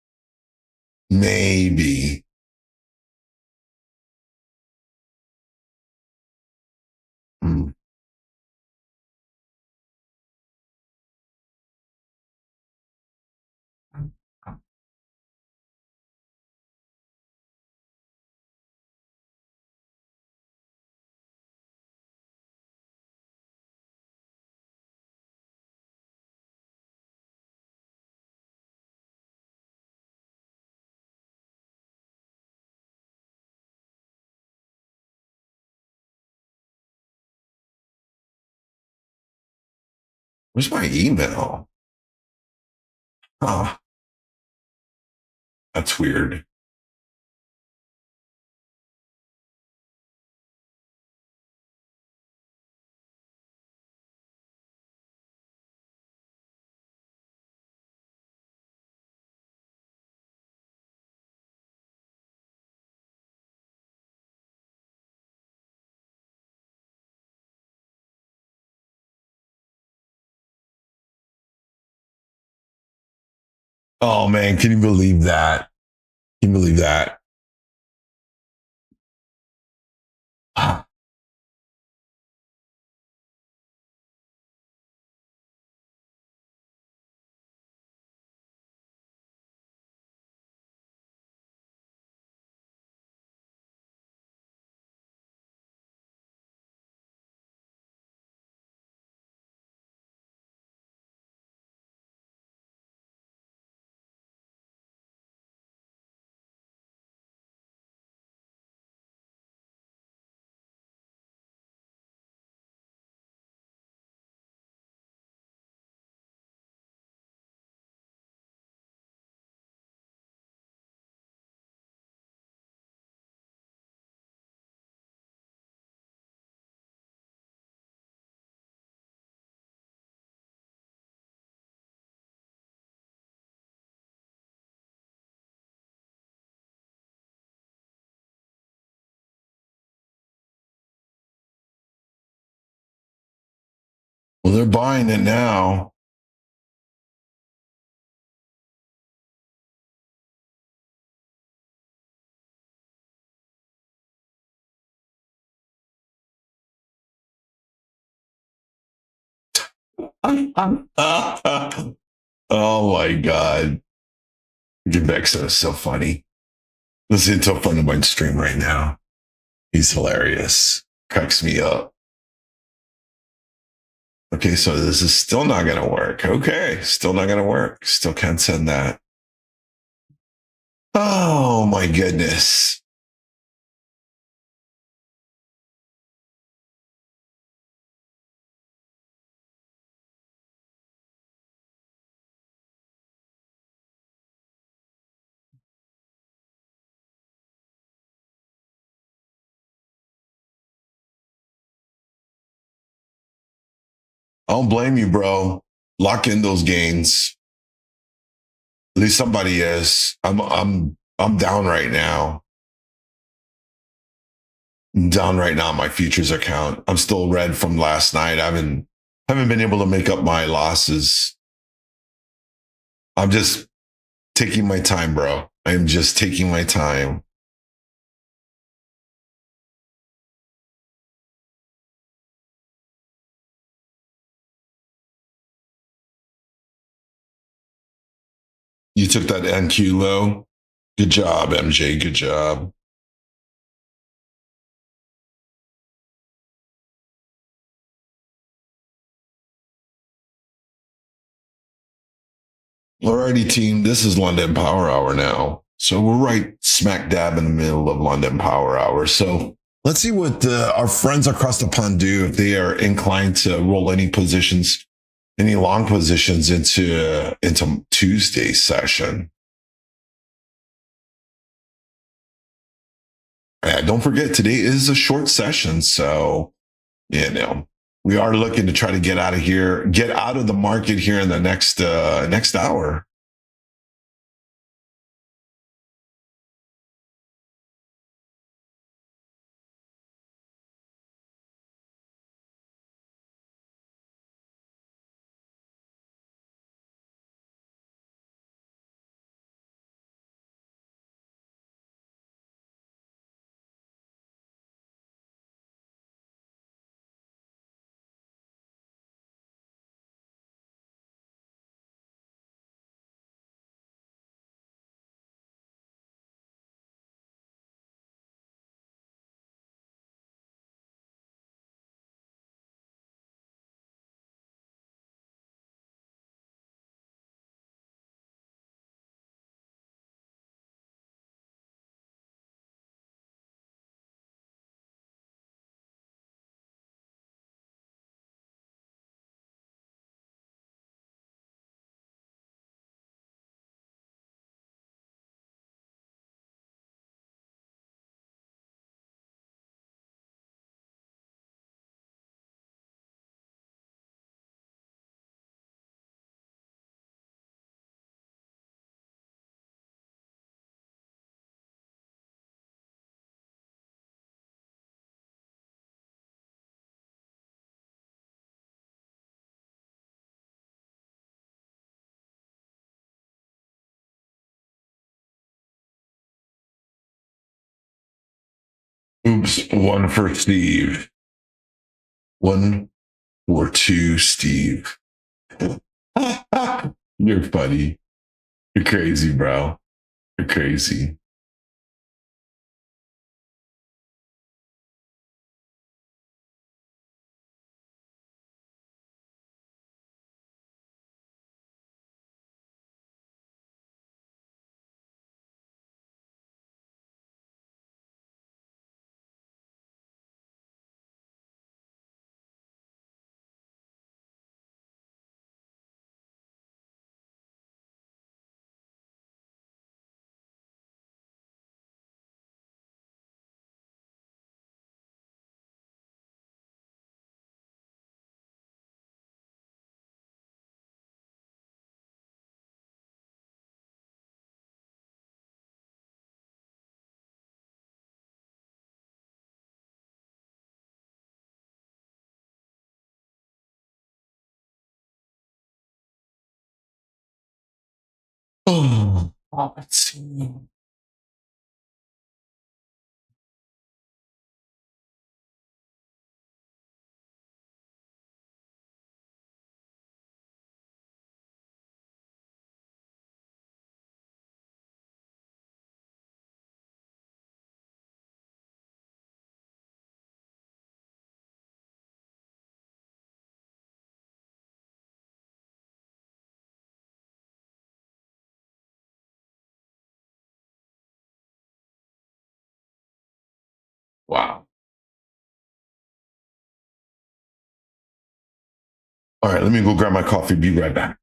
Maybe. Hmm. Where's my email? Oh, that's weird. Oh man, can you believe that? Can you believe that? Well, they're buying it now. Oh my god. Gebexa is so funny. Listen to a friend of mine stream right now. He's hilarious. Cracks me up. Okay, so this is still not going to work. Okay, still not going to work. Still can't send that. Oh my goodness. I don't blame you, bro. Lock in those gains. At least somebody is. I'm down right now. I'm down right now on my futures account. I'm still red from last night. I haven't been able to make up my losses. I'm just taking my time, bro. I'm just taking my time. You took that NQ low. Good job, MJ. Good job. Alrighty, team. This is London Power Hour now. So we're right smack dab in the middle of London Power Hour. So let's see what our friends across the pond do if they are inclined to roll any positions, any long positions into Tuesday's session. Don't forget, today is a short session, so we are looking to try to get out of here, get out of the market here in the next hour. Oops, one for Steve. One for two, Steve. You're funny. You're crazy, bro. You're crazy. Oh, let's see. Wow. All right, let me go grab my coffee. Be right back.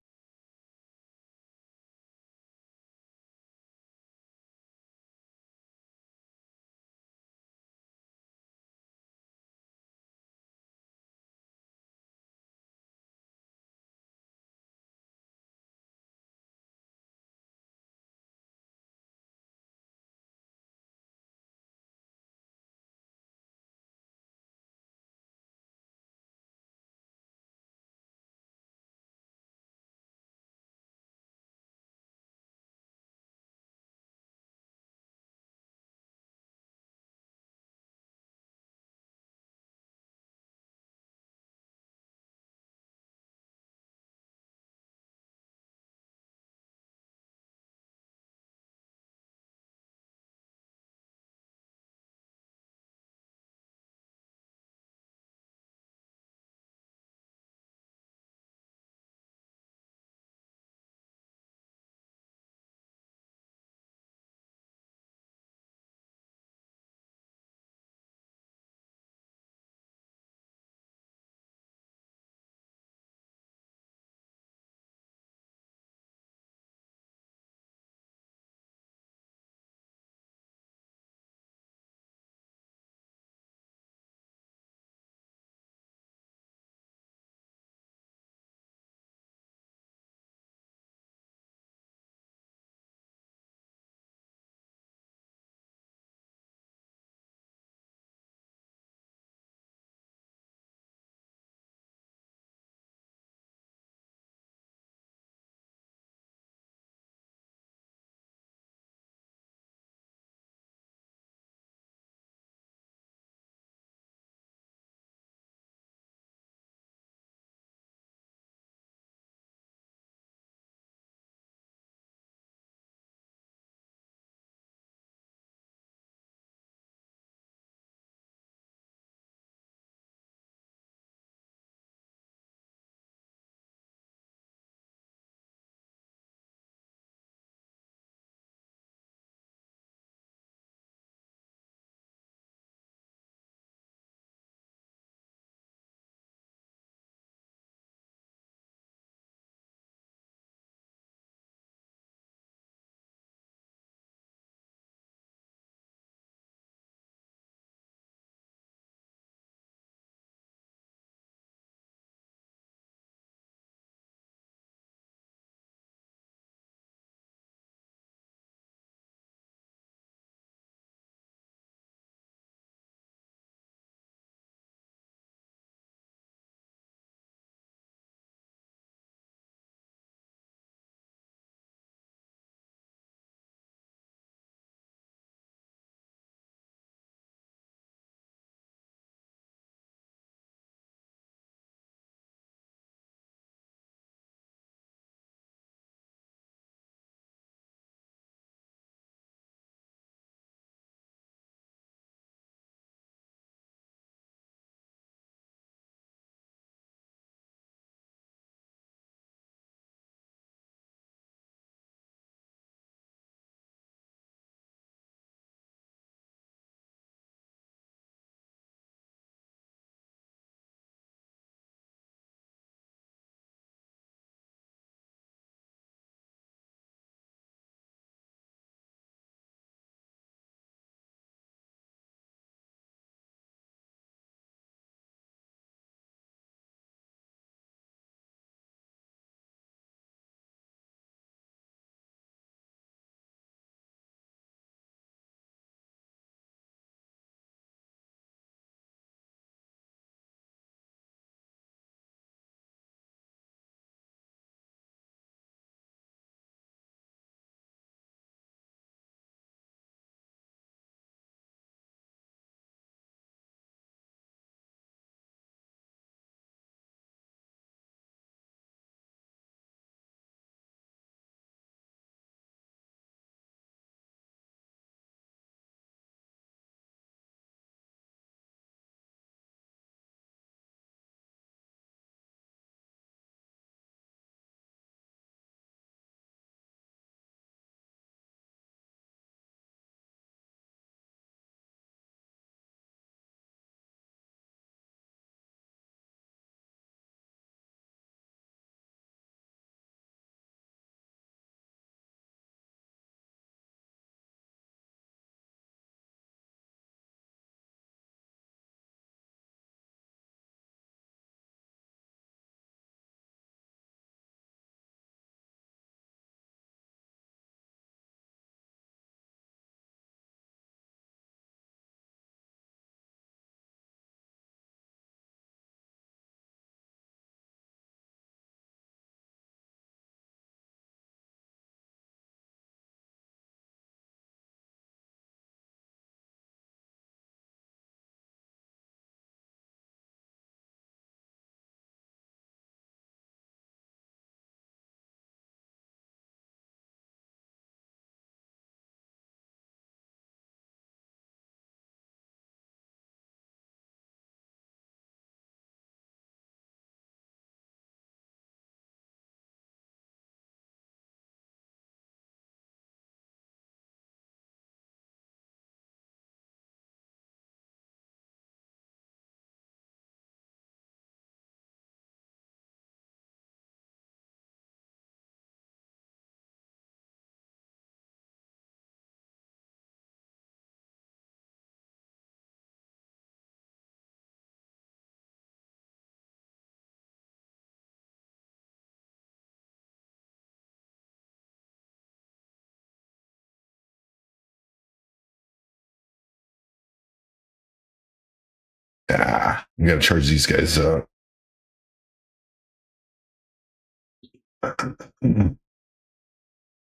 Yeah, you got to charge these guys up.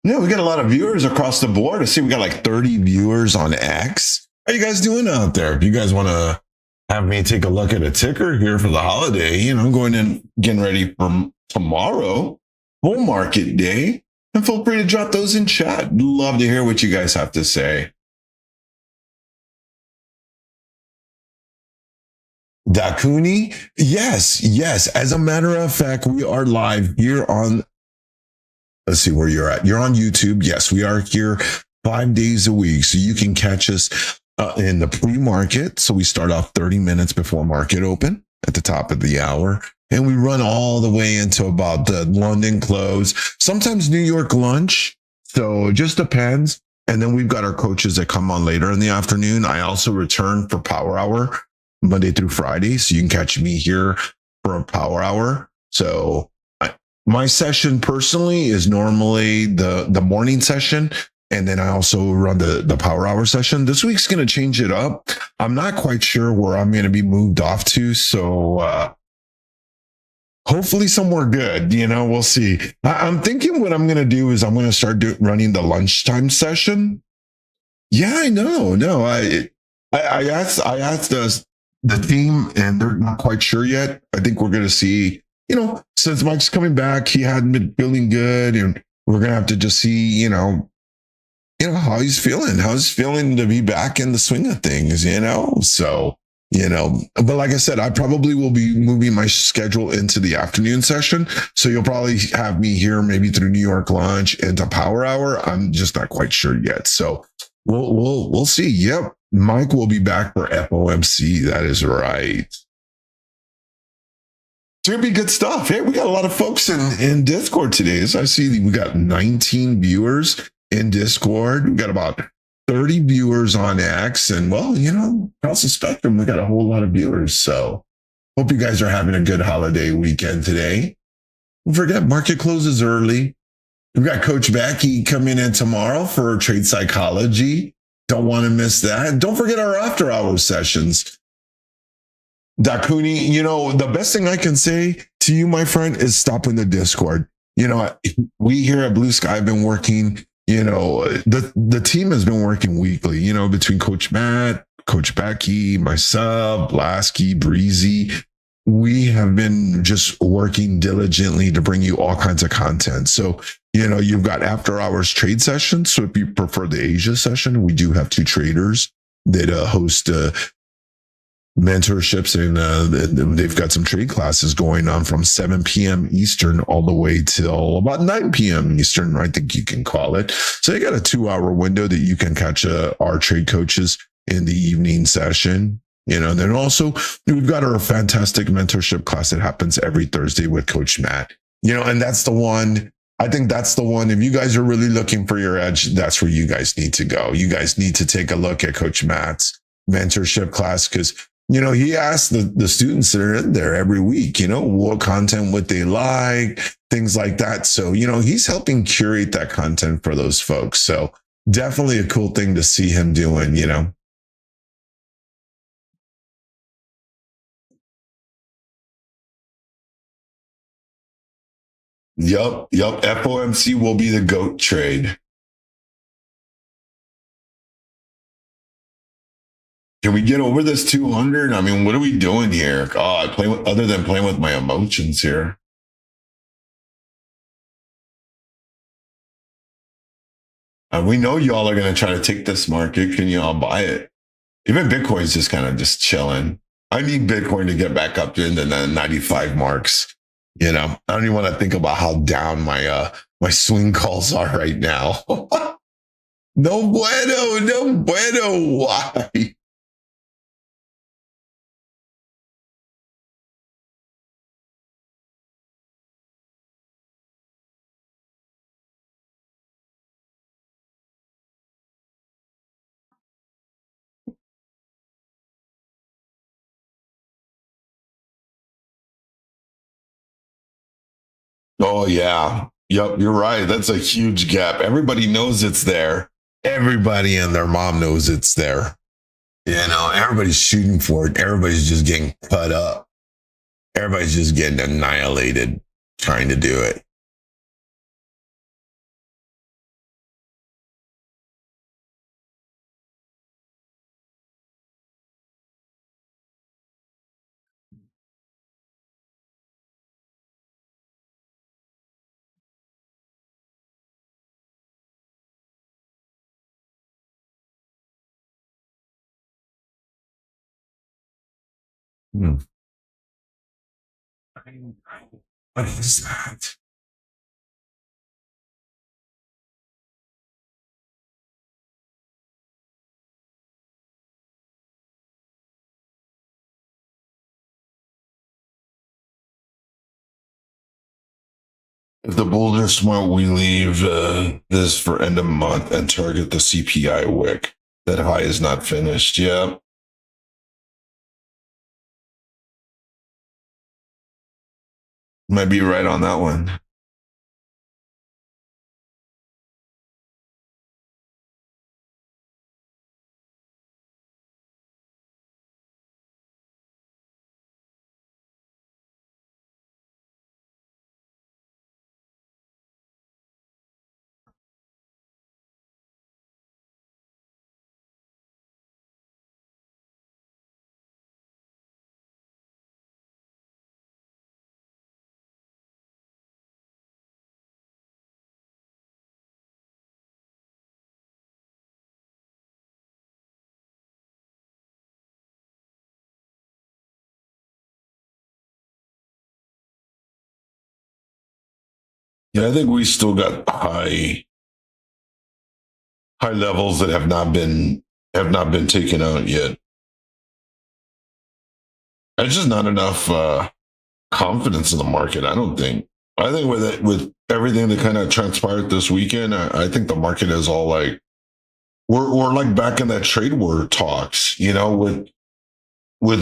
Yeah, we got a lot of viewers across the board. I see we got like 30 viewers on X. How you guys doing out there? If you guys want to have me take a look at a ticker here for the holiday, going in, getting ready for tomorrow, bull market day, and feel free to drop those in chat. Love to hear what you guys have to say. Dakuni, yes. As a matter of fact, we are live here on, let's see where you're at. You're on YouTube. Yes, we are here 5 days a week. So you can catch us in the pre-market. So we start off 30 minutes before market open at the top of the hour. And we run all the way into about the London close, sometimes New York lunch. So it just depends. And then we've got our coaches that come on later in the afternoon. I also return for power hour Monday through Friday. So you can catch me here for a power hour. So my session personally is normally the morning session. And then I also run the power hour session. This week's going to change it up. I'm not quite sure where I'm going to be moved off to. So hopefully somewhere good, we'll see. I'm thinking what I'm going to do is I'm going to start running the lunchtime session. Yeah, I know. No, I asked the team and they're not quite sure yet. I think we're going to see, since Mike's coming back, he hadn't been feeling good, and we're going to have to just see, how he's feeling to be back in the swing of things, So, but like I said, I probably will be moving my schedule into the afternoon session. So you'll probably have me here maybe through New York lunch into power hour. I'm just not quite sure yet. So we'll see. Yep. Mike will be back for FOMC. That is right. It's going to be good stuff. Hey, we got a lot of folks in Discord today. So I see we got 19 viewers in Discord. We got about 30 viewers on X. And well, across the spectrum, we got a whole lot of viewers. So hope you guys are having a good holiday weekend today. Don't forget, market closes early. We've got Coach Becky coming in tomorrow for trade psychology. Don't want to miss that. Don't forget our after hours sessions. Dakuni, the best thing I can say to you, my friend, is stop in the Discord. We here at Blue Sky have been working, the team has been working weekly, between Coach Matt, Coach Becky, myself, BluSky, Breezy. We have been just working diligently to bring you all kinds of content. So, you've got after hours trade sessions. So if you prefer the Asia session, we do have 2 traders that host mentorships, and they've got some trade classes going on from 7 p.m. Eastern all the way till about 9 p.m. Eastern, I think you can call it. So you got a 2-hour window that you can catch our trade coaches in the evening session. Then also we've got our fantastic mentorship class that happens every Thursday with Coach Matt. And that's the one. I think that's the one. If you guys are really looking for your edge, that's where you guys need to go. You guys need to take a look at Coach Matt's mentorship class, because he asks the students that are in there every week, what content would they like, things like that. So, he's helping curate that content for those folks. So definitely a cool thing to see him doing, Yep. FOMC will be the GOAT trade. Can we get over this 200? I mean, what are we doing here? God, other than playing with my emotions here. We know y'all are going to try to take this market. Can y'all buy it? Even Bitcoin's just kind of just chilling. I need Bitcoin to get back up into the 95 marks. I don't even want to think about how down my swing calls are right now. No bueno. Why? Oh, yeah. Yep, you're right. That's a huge gap. Everybody knows it's there. Everybody and their mom knows it's there. Everybody's shooting for it. Everybody's just getting cut up. Everybody's just getting annihilated trying to do it. Hmm. What is that? If the bulls are smart, we leave this for end of month and target the CPI wick. That high is not finished. Yeah, might be right on that one. Yeah, I think we still got high levels that have not been taken out yet. There's just not enough confidence in the market. I don't think. I think with everything that kind of transpired this weekend, I think the market is all like we're like back in that trade war talks. With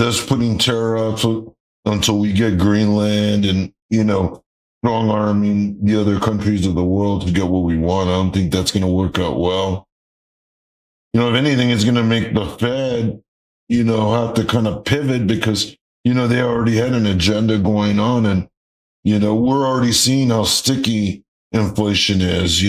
us putting tariffs until we get Greenland and strong arming the other countries of the world to get what we want. I don't think that's going to work out well. If anything, it's going to make the Fed, have to kind of pivot because, they already had an agenda going on. And, we're already seeing how sticky inflation is.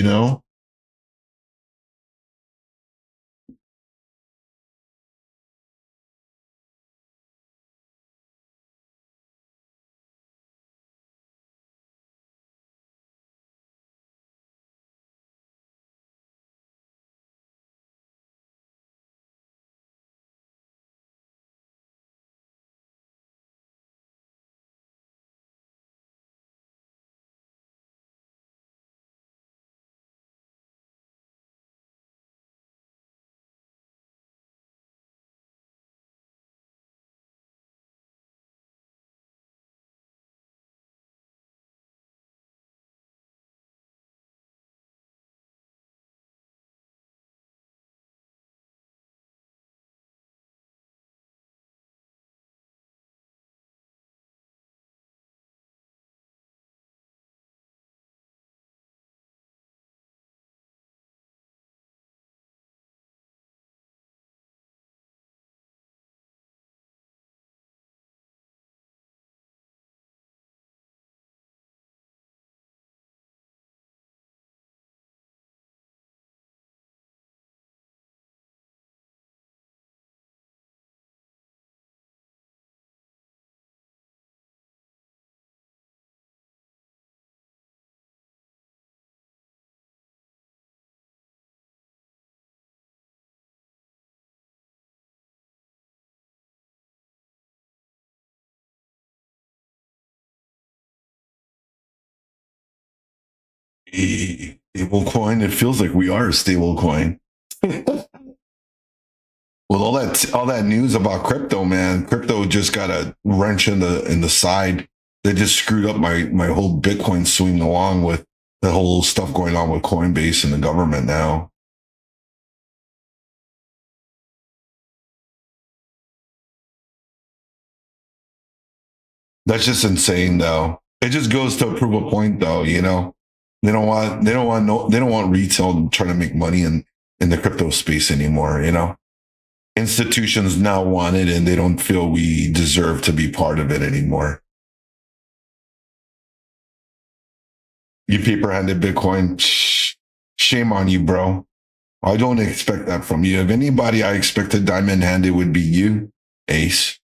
Stable coin. It feels like we are a stable coin. With all that news about crypto, man, crypto just got a wrench in the side. They just screwed up my whole Bitcoin swing along with the whole stuff going on with Coinbase and the government now. That's just insane, though. It just goes to prove a point, though. They don't want retail trying to make money in the crypto space anymore. institutions now want it and they don't feel we deserve to be part of it anymore. You paper-handed Bitcoin, shame on you, bro. I don't expect that from you. If anybody I expected diamond-handed would be you, Ace.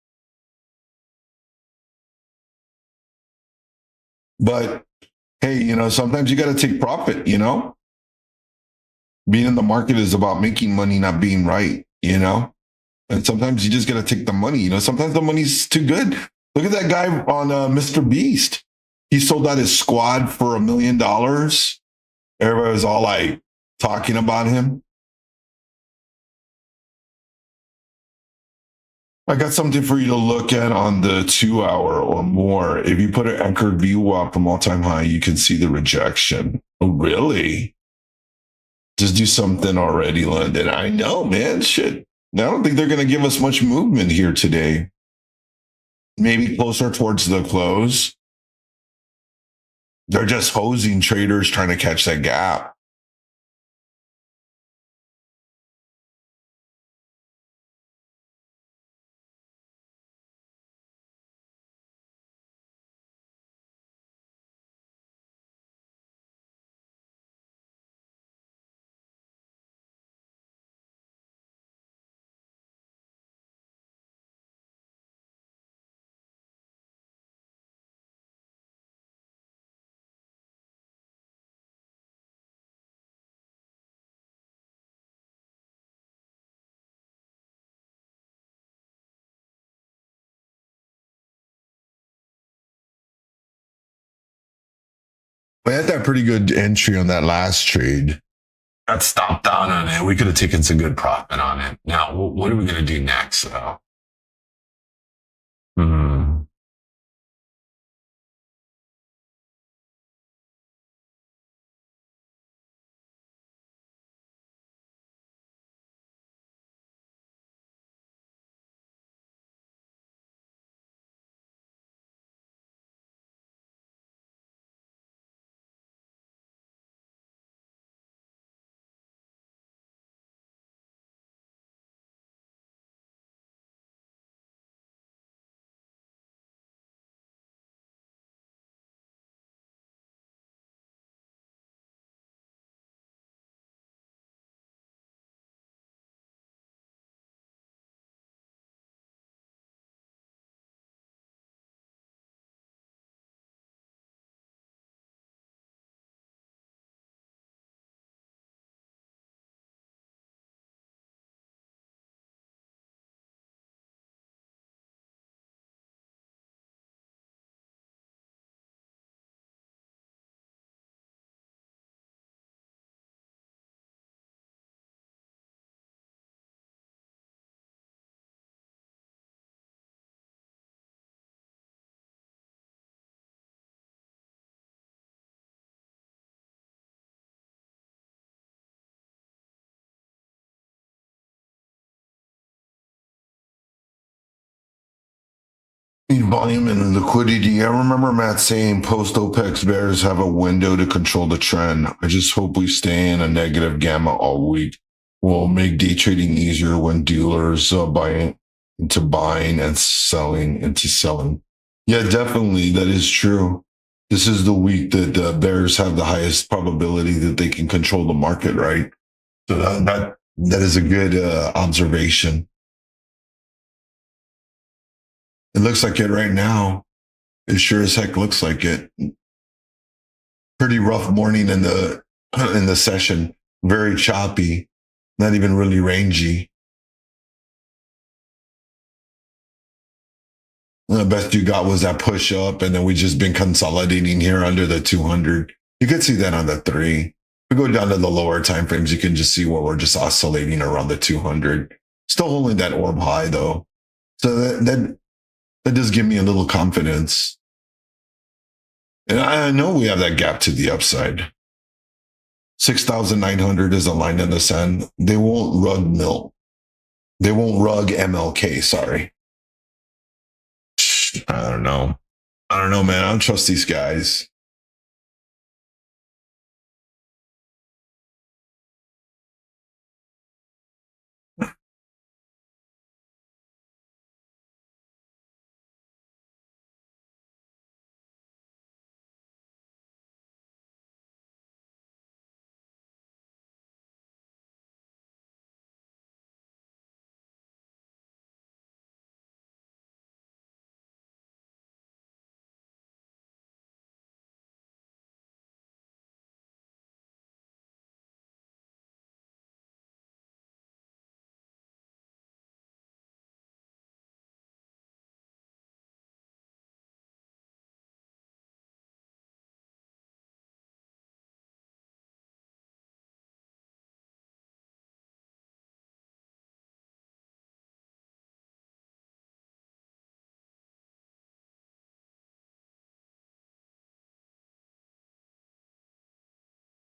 But hey, sometimes you got to take profit, Being in the market is about making money, not being right, And sometimes you just got to take the money, Sometimes the money's too good. Look at that guy on Mr. Beast. He sold out his squad for $1 million. Everybody was all like talking about him. I got something for you to look at on the 2 hour or more. If you put an anchored VWAP from all-time high, you can see the rejection. Oh, really? Just do something already, London. I know, man. Shit. I don't think they're going to give us much movement here today. Maybe closer towards the close. They're just hosing traders trying to catch that gap. We had that pretty good entry on that last trade. Got stopped down on it. We could have taken some good profit on it. Now, what are we going to do next, though? Volume and liquidity. I remember Matt saying post OPEX bears have a window to control the trend. I just hope we stay in a negative gamma all week. We'll make day trading easier when dealers buy into buying and selling into selling. Yeah, definitely. That is true. This is the week that the bears have the highest probability that they can control the market, right? So that is a good observation. It looks like it right now. It sure as heck looks like it. Pretty rough morning in the session. Very choppy. Not even really rangy. The best you got was that push up, and then we just been consolidating here under the 200. You could see that on the 3. If we go down to the lower time frames, you can just see where we're just oscillating around the 200. Still holding that orb high though. So that does give me a little confidence. And I know we have that gap to the upside. 6,900 is a line in the sand. They won't rug mill. They won't rug MLK, sorry. I don't know, man. I don't trust these guys.